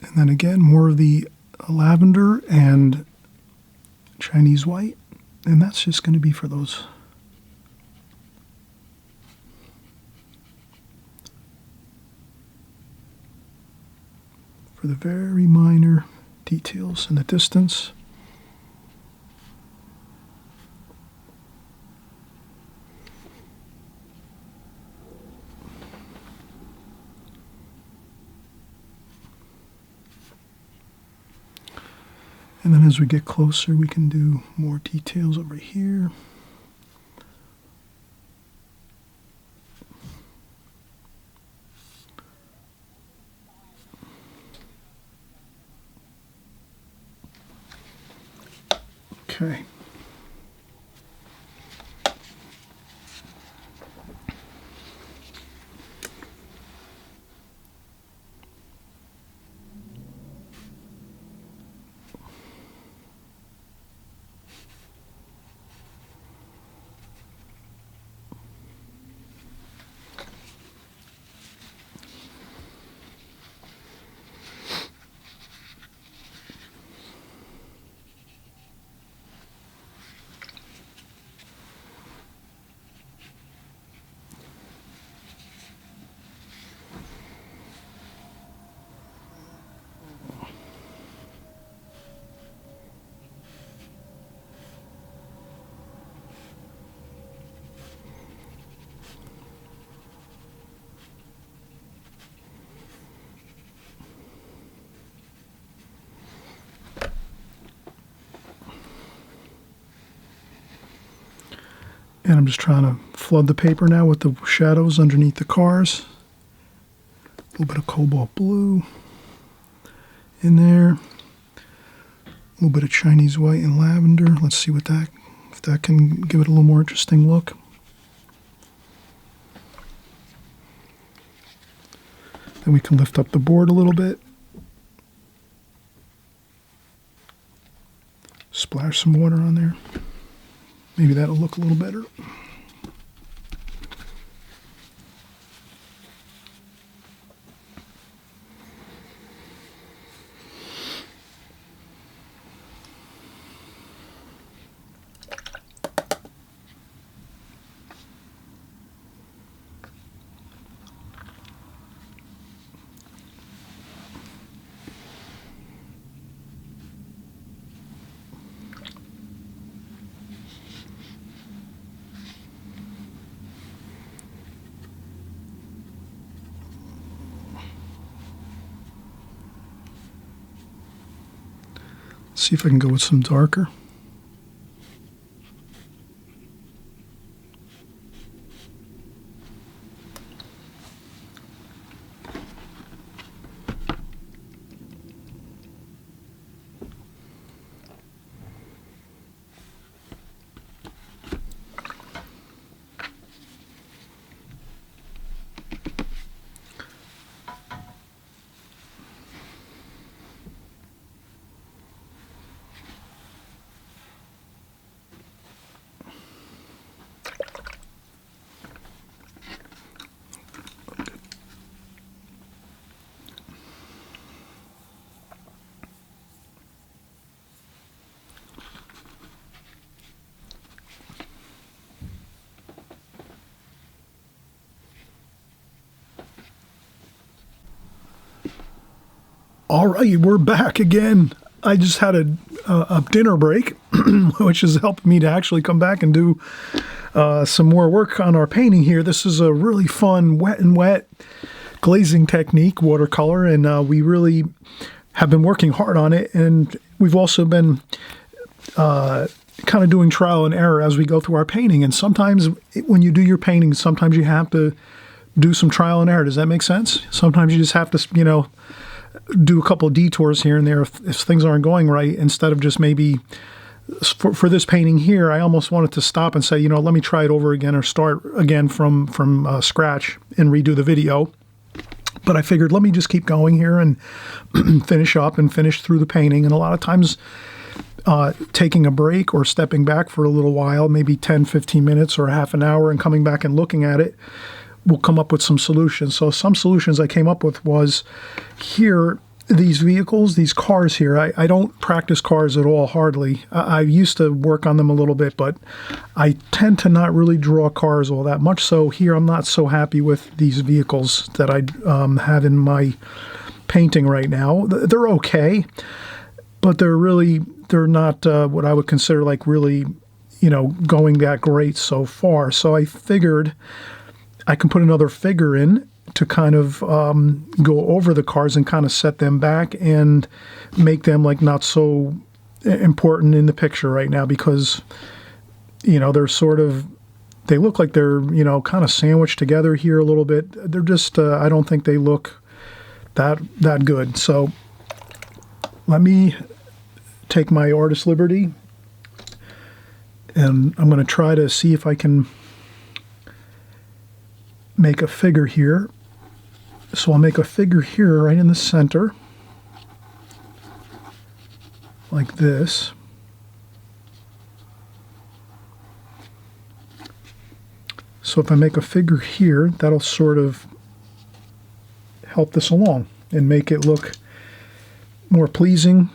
And then again, more of the lavender and Chinese white. And that's just going to be for those for the very minor details in the distance. And then as we get closer, we can do more details over here. Okay. And I'm just trying to flood the paper now with the shadows underneath the cars. A little bit of cobalt blue in there. A little bit of Chinese white and lavender. Let's see what if that can give it a little more interesting look. Then we can lift up the board a little bit. Splash some water on there. Maybe that'll look a little better. See if I can go with some darker. All right, we're back again. I just had a dinner break, which has helped me to actually come back and do some more work on our painting here. This is a really fun wet and wet glazing technique, watercolor, and we really have been working hard on it. And we've also been kind of doing trial and error as we go through our painting. And sometimes when you do your painting, sometimes you have to do some trial and error. Does that make sense? Sometimes you just have to, do a couple of detours here and there if things aren't going right, instead of just maybe for this painting here, I almost wanted to stop and say, let me try it over again or start again from scratch and redo the video. But I figured, let me just keep going here and finish up and finish through the painting. And a lot of times taking a break or stepping back for a little while, maybe 10, 15 minutes or half an hour, and coming back and looking at it, we'll come up with some solutions. So some solutions I came up with was here, these vehicles, these cars here. I don't practice cars at all, hardly. I used to work on them a little bit, but I tend to not really draw cars all that much. So here I'm not so happy with these vehicles that I have in my painting right now. They're okay, but they're not what I would consider like really, going that great so far. So I figured I can put another figure in to kind of go over the cars and kind of set them back and make them like not so important in the picture right now because, they're they look like they're, kind of sandwiched together here a little bit. They're just, I don't think they look that good. So let me take my artist liberty, and I'm going to try to see if I can make a figure here. So I'll make a figure here right in the center, like this. So if I make a figure here, that'll sort of help this along and make it look more pleasing,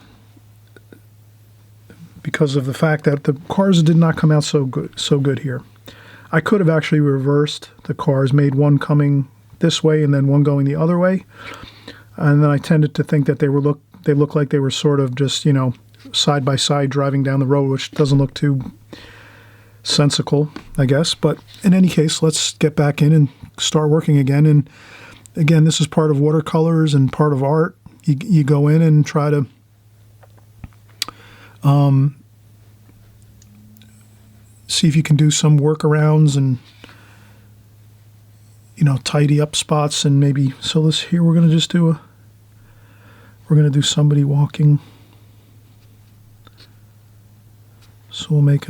because of the fact that the cars did not come out so good here. I could have actually reversed the cars, made one coming this way and then one going the other way, and then I tended to think that they look like they were sort of just side by side driving down the road, which doesn't look too sensical, I guess. But in any case, let's get back in and start working again. And again, this is part of watercolors and part of art. You go in and try to see if you can do some workarounds and tidy up spots, and maybe we're going to do somebody walking. So we'll make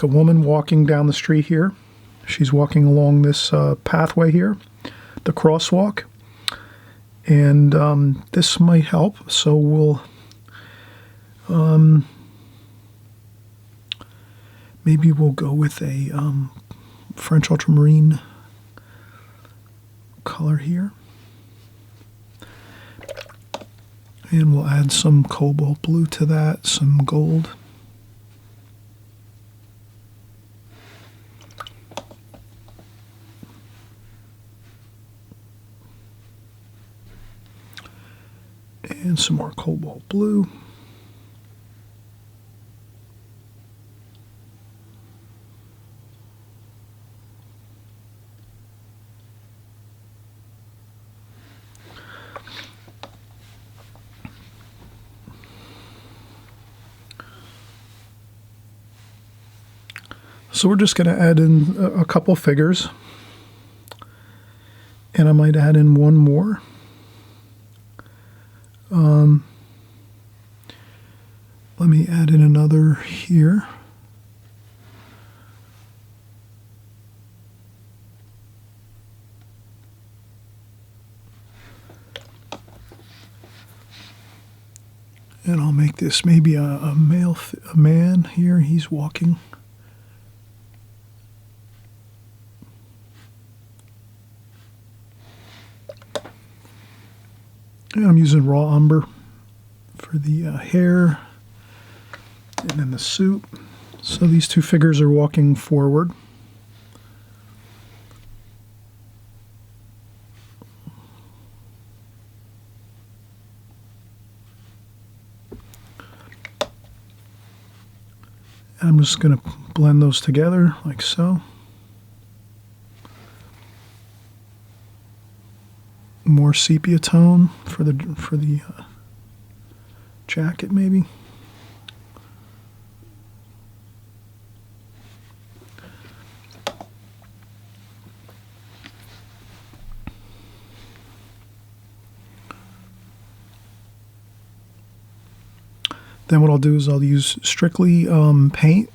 a woman walking down the street here. She's walking along this pathway here, the crosswalk, and this might help. So we'll maybe we'll go with a French ultramarine color here, and we'll add some cobalt blue to that, some gold. And some more cobalt blue. So we're just going to add in a couple figures, and I might add in one more. Let me add in another here. And I'll make this maybe a man here. He's walking. And I'm using raw umber for the hair and then the suit. So these two figures are walking forward. And I'm just going to blend those together like so. More sepia tone for the jacket, maybe. Then what I'll do is I'll use strictly paint,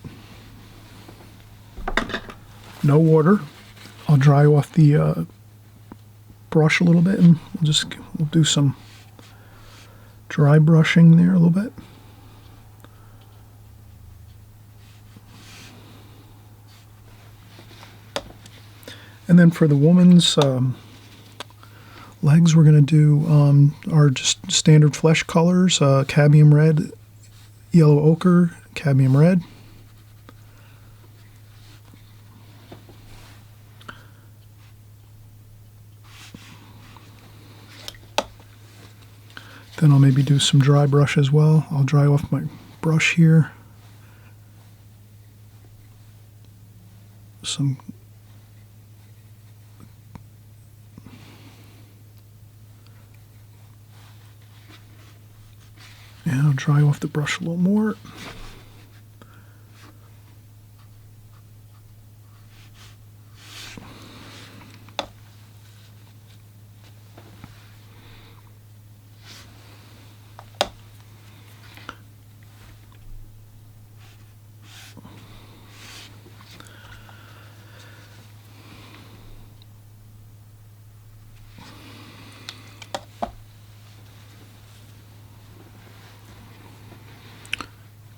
no water. I'll dry off the brush a little bit, and we'll do some dry brushing there a little bit. And then for the woman's legs, we're going to do our just standard flesh colors, cadmium red, yellow ochre, cadmium red. Then I'll maybe do some dry brush as well. I'll dry off my brush here. And I'll dry off the brush a little more.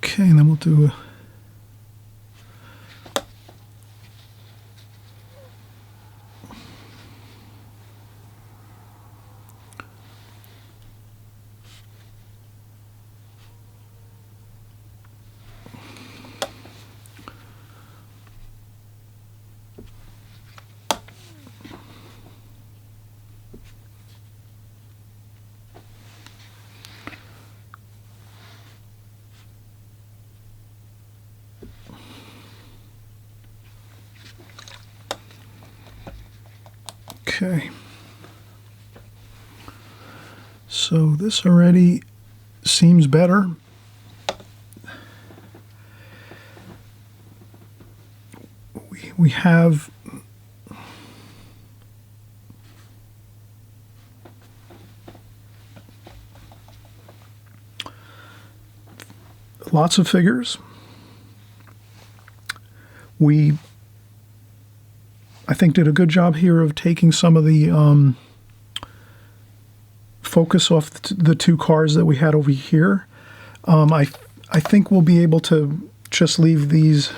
Okay, and then we'll do a okay. So this already seems better. We have lots of figures. I think, did a good job here of taking some of the focus off the two cars that we had over here. I think we'll be able to just leave these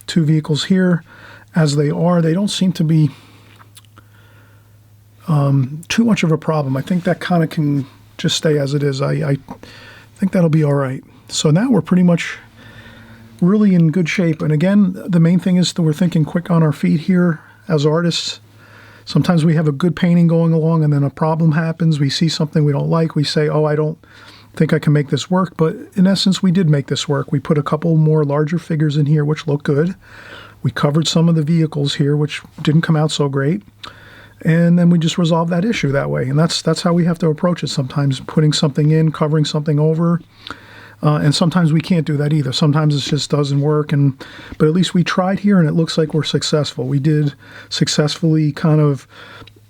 two vehicles here as they are. They don't seem to be too much of a problem. I think that kind of can just stay as it is. I think that'll be all right. So now we're pretty much really in good shape. And again, the main thing is that we're thinking quick on our feet here as artists. Sometimes we have a good painting going along and then a problem happens. We see something we don't like. We say, oh, I don't think I can make this work. But in essence, we did make this work. We put a couple more larger figures in here, which look good. We covered some of the vehicles here, which didn't come out so great. And then we just resolved that issue that way. And that's how we have to approach it sometimes, putting something in, covering something over. And sometimes we can't do that either. Sometimes it just doesn't work. But at least we tried here, and it looks like we're successful. We did successfully kind of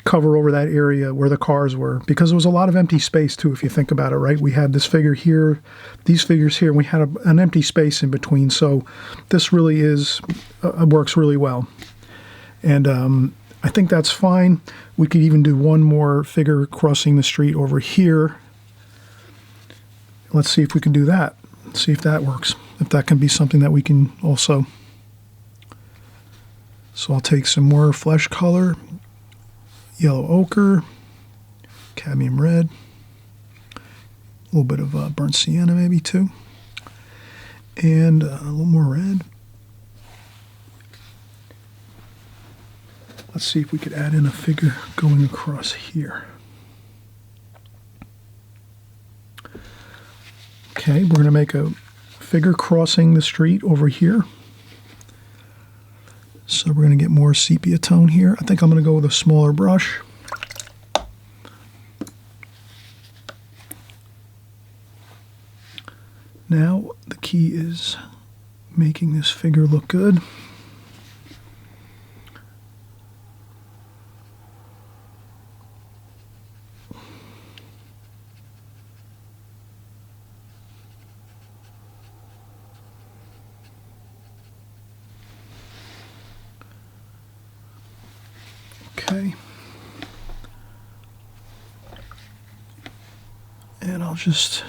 cover over that area where the cars were, because there was a lot of empty space too, if you think about it, right? We had this figure here, these figures here, and we had an empty space in between. So this really works really well. And I think that's fine. We could even do one more figure crossing the street over here. Let's see if we can do that. See if that works. If that can be something that we can also. So I'll take some more flesh color, yellow ochre, cadmium red, a little bit of burnt sienna maybe too, and a little more red. Let's see if we could add in a figure going across here. Okay, we're going to make a figure crossing the street over here. So we're going to get more sepia tone here. I think I'm going to go with a smaller brush. Now the key is making this figure look good. Okay. And I'll just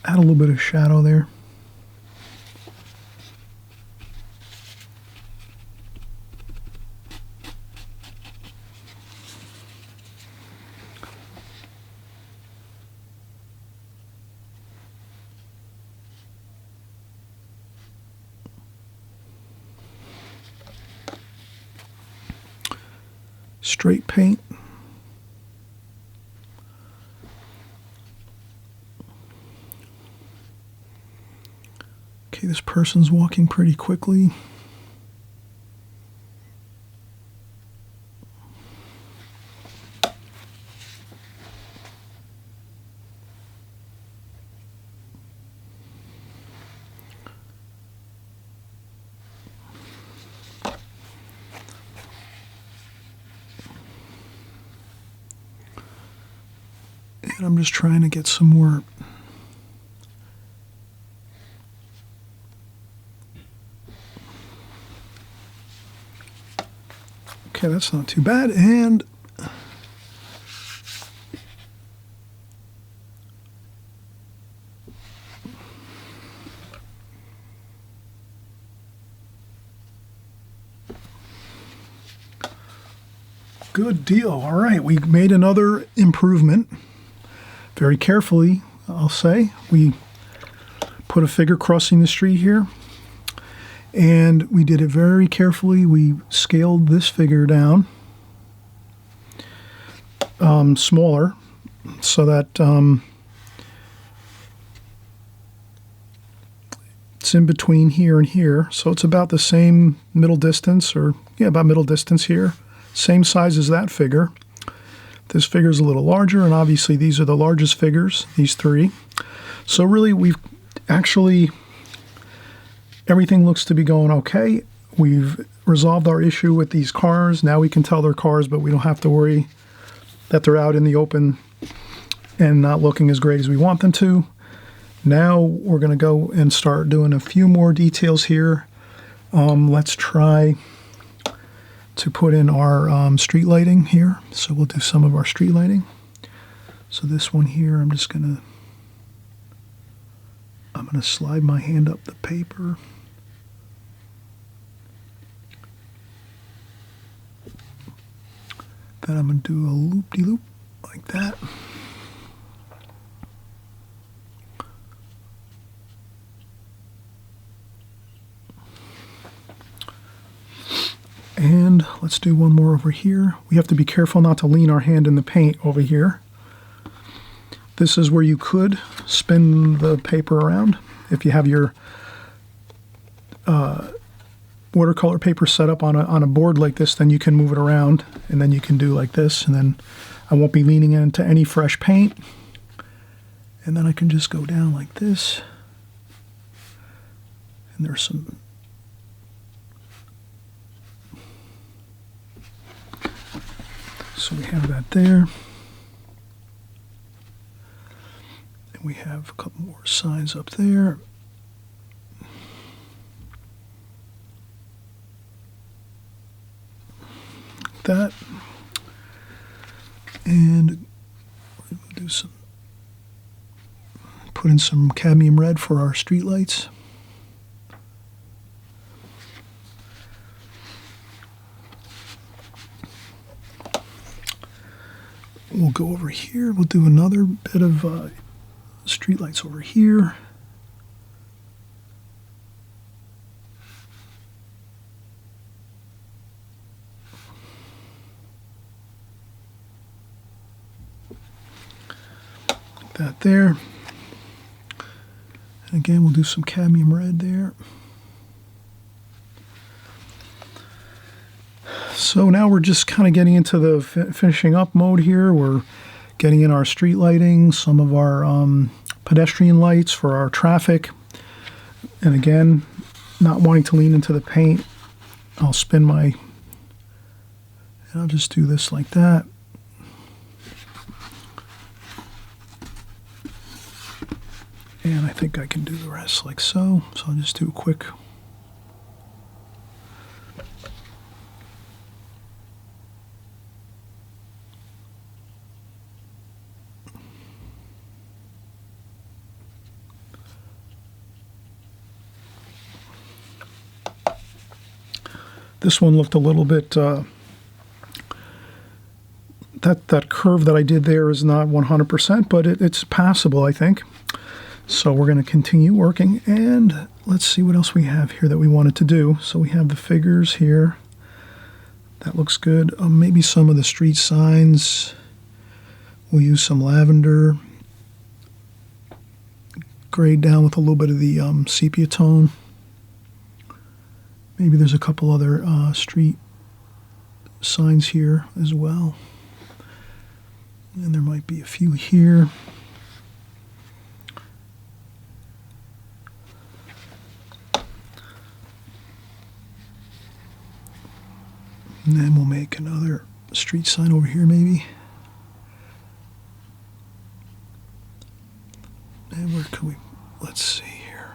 add a little bit of shadow there. Straight paint. Okay, this person's walking pretty quickly. And I'm just trying to get some more. Okay, that's not too bad. And good deal. All right, we made another improvement. Very carefully, I'll say. We put a figure crossing the street here, and we did it very carefully. We scaled this figure down smaller so that it's in between here and here. So it's about the same middle distance, or yeah, about middle distance here. Same size as that figure. This figure is a little larger, and obviously these are the largest figures, these three. So really, we've actually, everything looks to be going okay. We've resolved our issue with these cars. Now we can tell they're cars, but we don't have to worry that they're out in the open and not looking as great as we want them to. Now we're going to go and start doing a few more details here. Let's try to put in our street lighting here. So we'll do some of our street lighting. So this one here, I'm gonna slide my hand up the paper. Then I'm gonna do a loop-de-loop like that. And let's do one more over here. We have to be careful not to lean our hand in the paint over here. This is where you could spin the paper around. If you have your watercolor paper set up on a board like this, then you can move it around, and then you can do like this, and then I won't be leaning into any fresh paint. And then I can just go down like this. And there's some. So we have that there. And we have a couple more signs up there. That. And we'll do some, put in some cadmium red for our street lights. We'll go over here. We'll do another bit of street lights over here. Like that there. And again, we'll do some cadmium red there. So now we're just kind of getting into the finishing up mode here. We're getting in our street lighting, some of our pedestrian lights for our traffic. And again, not wanting to lean into the paint, I'll spin my, and I'll just do this like that. And I think I can do the rest like so. So I'll just do a quick. This one looked a little bit, that curve that I did there is not 100%, but it's passable, I think. So we're going to continue working, and let's see what else we have here that we wanted to do. So we have the figures here. That looks good. Maybe some of the street signs. We'll use some lavender. Grayed down with a little bit of the sepia tone. Maybe there's a couple other street signs here as well. And there might be a few here. And then we'll make another street sign over here maybe. can we, let's see here.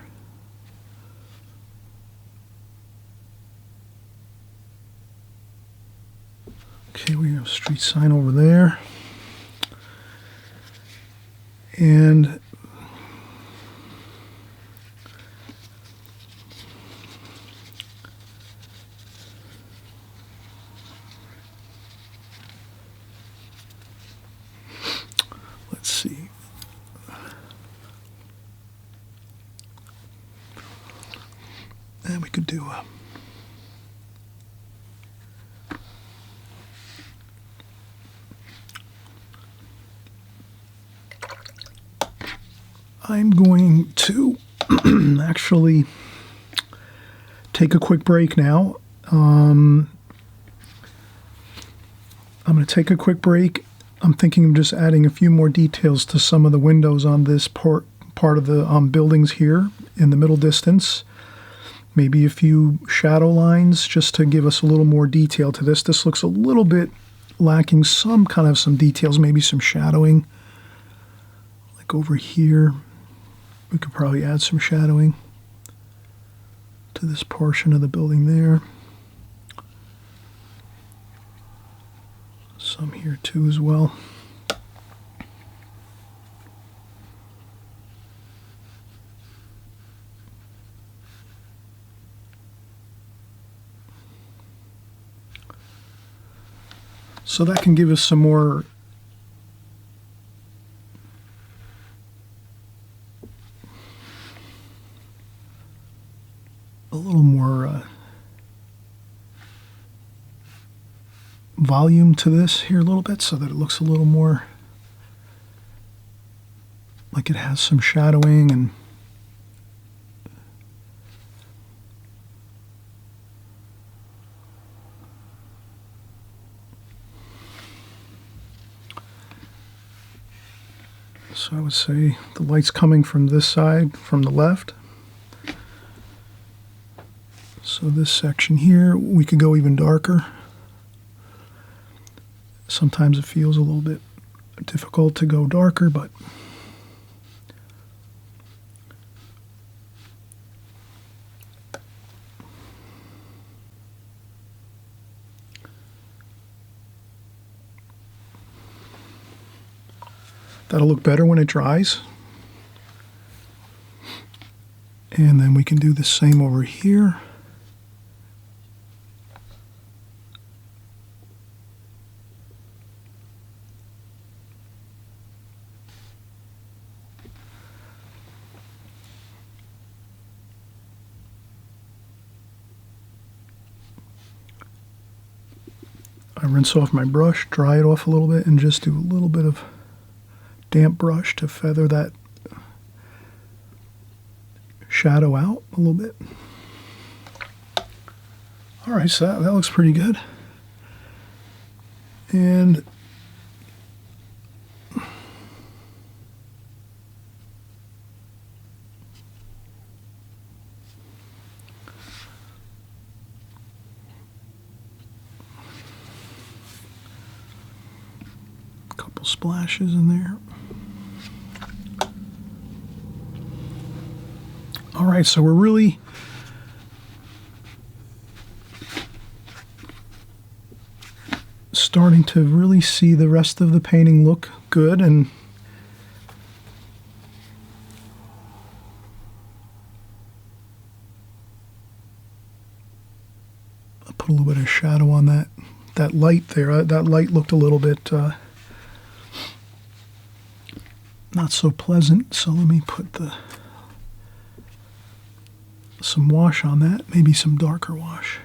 Okay, we have a street sign over there. And let's see. And we could do a I'm going to actually take a quick break now. I'm going to take a quick break. I'm thinking of just adding a few more details to some of the windows on this part of the buildings here in the middle distance. Maybe a few shadow lines just to give us a little more detail to this. This looks a little bit lacking some details, maybe some shadowing. Like over here, we could probably add some shadowing to this portion of the building there. Some here too as well. So that can give us some more a little more volume to this here a little bit, so that it looks a little more like it has some shadowing. And so I would say the light's coming from this side, from the left. So this section here, we could go even darker. Sometimes it feels a little bit difficult to go darker, but that'll look better when it dries. And then we can do the same over here. I rinse off my brush, dry it off a little bit, and just do a little bit of damp brush to feather that shadow out a little bit. All right, so that looks pretty good. And a couple splashes in there. All right, so we're really starting to really see the rest of the painting look good, and I'll put a little bit of shadow on that light there. That light looked a little bit not so pleasant, so let me put some wash on that, maybe some darker wash.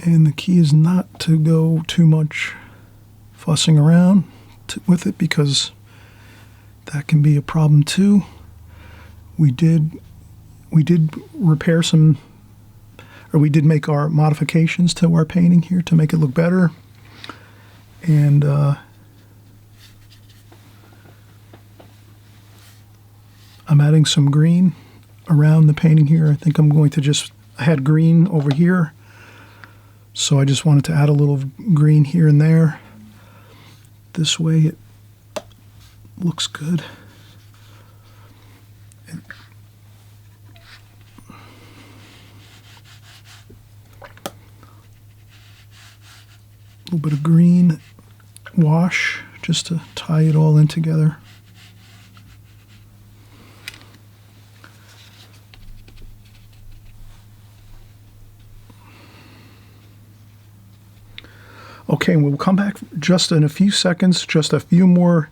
And the key is not to go too much fussing around with it, because that can be a problem too. We did repair some, or we did make our modifications to our painting here to make it look better. And I'm adding some green around the painting here. I think I'm going to I had green over here, so I just wanted to add a little green here and there. This way it looks good. A little bit of green wash just to tie it all in together. Okay, we'll come back just in a few seconds, just a few more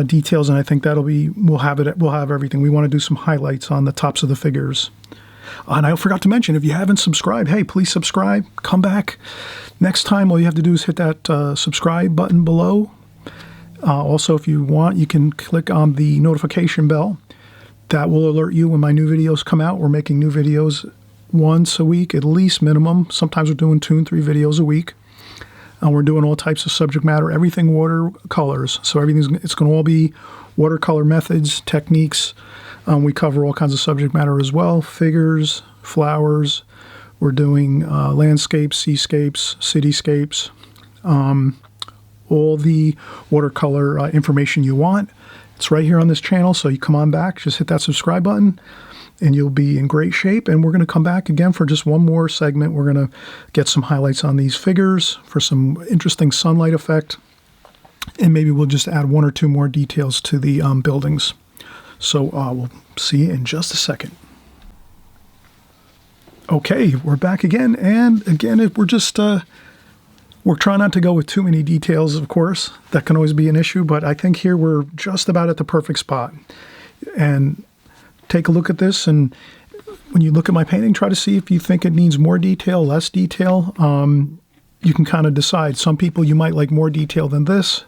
details, and I think we'll have everything. We want to do some highlights on the tops of the figures. And I forgot to mention, if you haven't subscribed, hey, please subscribe. Come back next time. All you have to do is hit that subscribe button below. Also, if you want, you can click on the notification bell. That will alert you when my new videos come out. We're making new videos once a week, at least minimum. Sometimes we're doing 2 and 3 videos a week. We're doing all types of subject matter, everything watercolors. So it's going to all be watercolor methods, techniques. We cover all kinds of subject matter as well, figures, flowers. We're doing landscapes, seascapes, cityscapes, all the watercolor information you want. It's right here on this channel, so you come on back, just hit that subscribe button, and you'll be in great shape. And we're going to come back again for just one more segment. We're going to get some highlights on these figures for some interesting sunlight effect, and maybe we'll just add 1 or 2 more details to the buildings. So we'll see you in just a second. Okay, we're back again, and again, we're trying not to go with too many details, of course. That can always be an issue, but I think here we're just about at the perfect spot. And take a look at this, and when you look at my painting, try to see if you think it needs more detail, less detail. You can kind of decide. Some people, you might like more detail than this,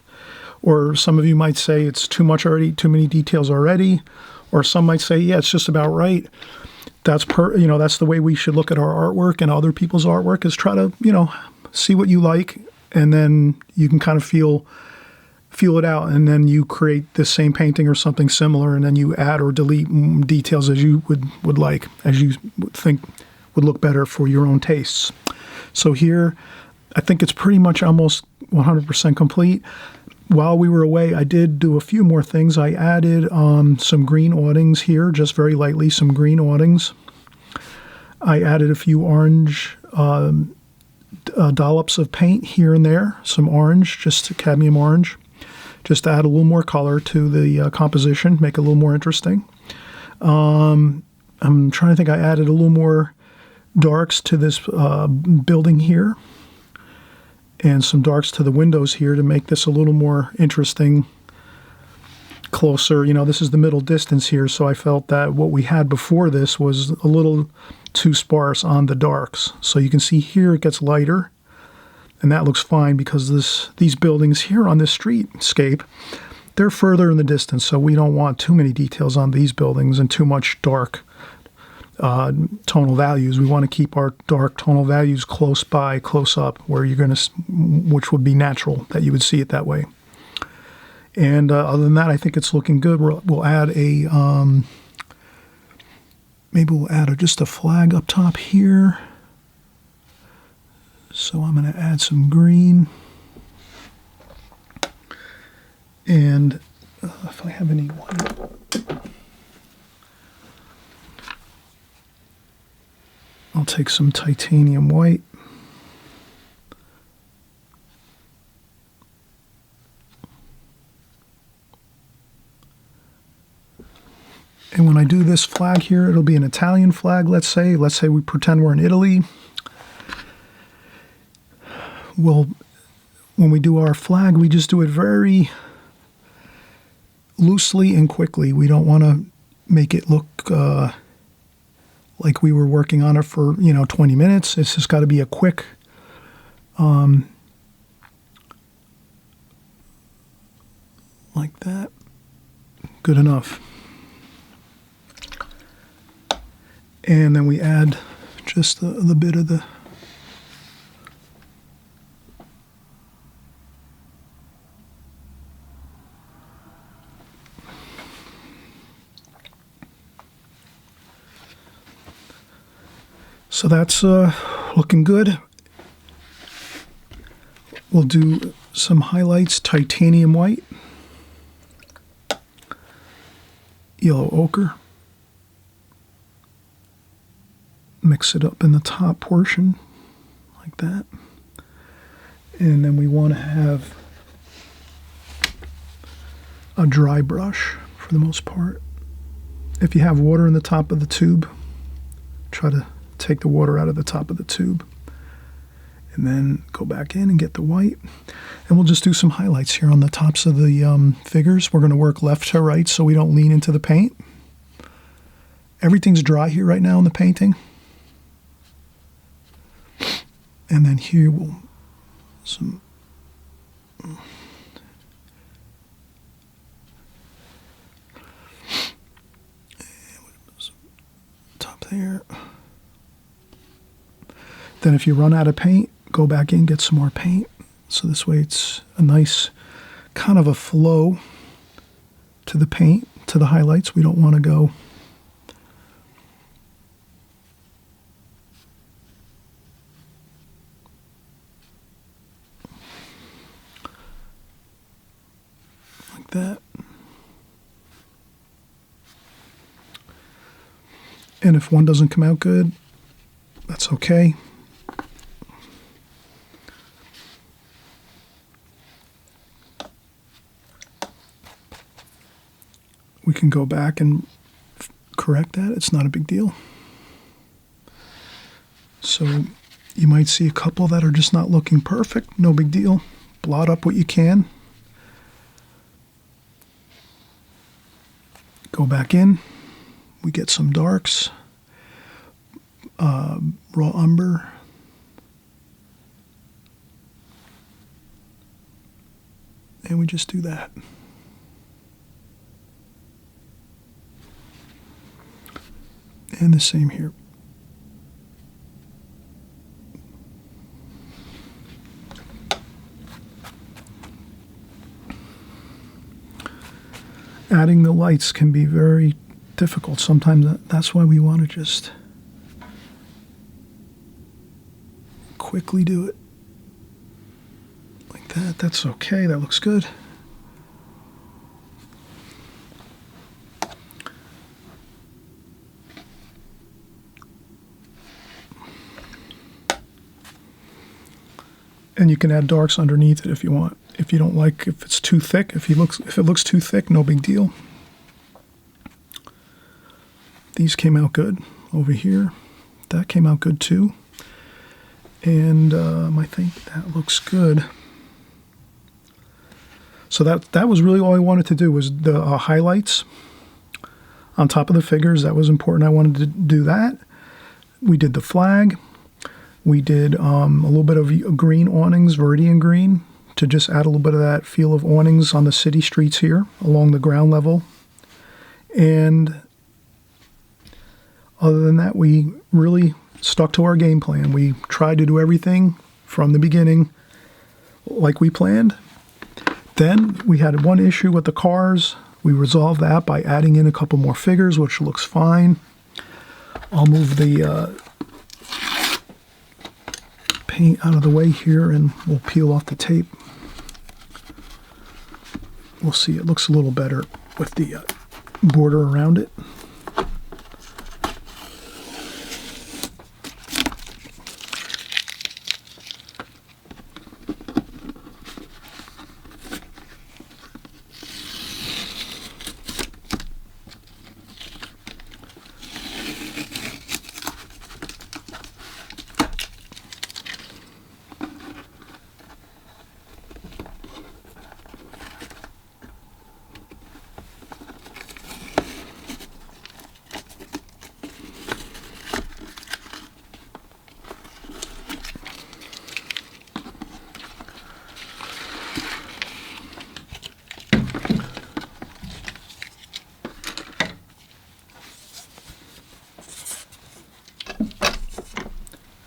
or some of you might say it's too much already, too many details already, or some might say, yeah, it's just about right. That's that's the way we should look at our artwork and other people's artwork, is try to, see what you like, and then you can kind of feel it out, and then you create the same painting or something similar, and then you add or delete details as you would like, as you think would look better for your own tastes. So here, I think it's pretty much almost 100% complete. While we were away, I did do a few more things. I added some green awnings here, just very lightly, some green awnings. I added a few orange dollops of paint here and there, some orange, just cadmium orange, just to add a little more color to the composition, make it a little more interesting. I'm trying to think, I added a little more darks to this building here, and some darks to the windows here to make this a little more interesting, closer. This is the middle distance here, so I felt that what we had before this was a little too sparse on the darks. So you can see here it gets lighter, and that looks fine because these buildings here on this streetscape, they're further in the distance, so we don't want too many details on these buildings and too much dark tonal values. We want to keep our dark tonal values close by, close up, where which would be natural that you would see it that way. And other than that, I think it's looking good. We'll add maybe we'll add just a flag up top here. So I'm going to add some green. And if I have any white, I'll take some titanium white. And when I do this flag here, it'll be an Italian flag, let's say. Let's say we pretend we're in Italy. Well, when we do our flag, we just do it very loosely and quickly. We don't want to make it look like we were working on it for, 20 minutes. It's just got to be a quick, like that. Good enough. And then we add just the bit of the so that's looking good. We'll do some highlights, titanium white, yellow ochre. Mix it up in the top portion like that. And then we want to have a dry brush for the most part. If you have water in the top of the tube, try to take the water out of the top of the tube. And then go back in and get the white. And we'll just do some highlights here on the tops of the figures. We're going to work left to right so we don't lean into the paint. Everything's dry here right now in the painting. And then here we'll some top there. Then if you run out of paint, go back in, get some more paint. So this way it's a nice kind of a flow to the paint, to the highlights. We don't want to go like that. And if one doesn't come out good, that's okay. We can go back and correct that. It's not a big deal. So you might see a couple that are just not looking perfect. No big deal. Blot up what you can. Go back in. We get some darks. Raw umber. And we just do that. And the same here. Adding the lights can be very difficult. Sometimes that's why we want to just quickly do it like that. That's okay. That looks good. And you can add darks underneath it if you want. If you don't like, if it's too thick, if it looks too thick, no big deal. These came out good over here. That came out good too. And I think that looks good. So that was really all I wanted to do was the highlights on top of the figures. That was important. I wanted to do that. We did the flag. We did a little bit of green awnings, Viridian green, to just add a little bit of that feel of awnings on the city streets here along the ground level. And other than that, we really stuck to our game plan. We tried to do everything from the beginning like we planned. Then we had one issue with the cars. We resolved that by adding in a couple more figures, which looks fine. I'll move the paint out of the way here and we'll peel off the tape. We'll see, it looks a little better with the border around it.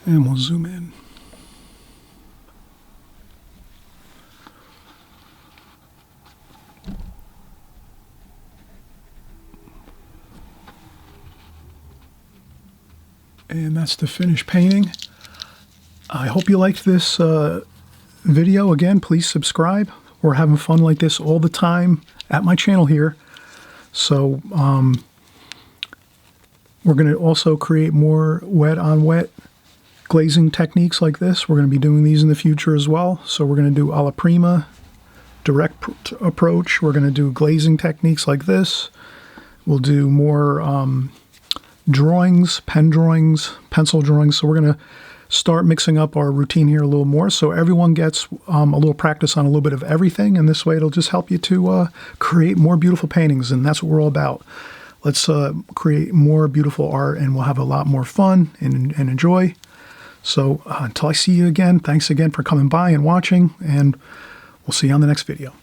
And we'll zoom in. And that's the finished painting. I hope you liked this video. Again, please subscribe. We're having fun like this all the time at my channel here. So we're going to also create more wet on wet glazing techniques like this. We're going to be doing these in the future as well. So we're going to do alla prima, direct approach. We're going to do glazing techniques like this. We'll do more drawings, pen drawings, pencil drawings. So we're going to start mixing up our routine here a little more, so everyone gets a little practice on a little bit of everything, and this way it'll just help you to create more beautiful paintings, and that's what we're all about. Let's create more beautiful art, and we'll have a lot more fun and enjoy. So until I see you again, thanks again for coming by and watching, and we'll see you on the next video.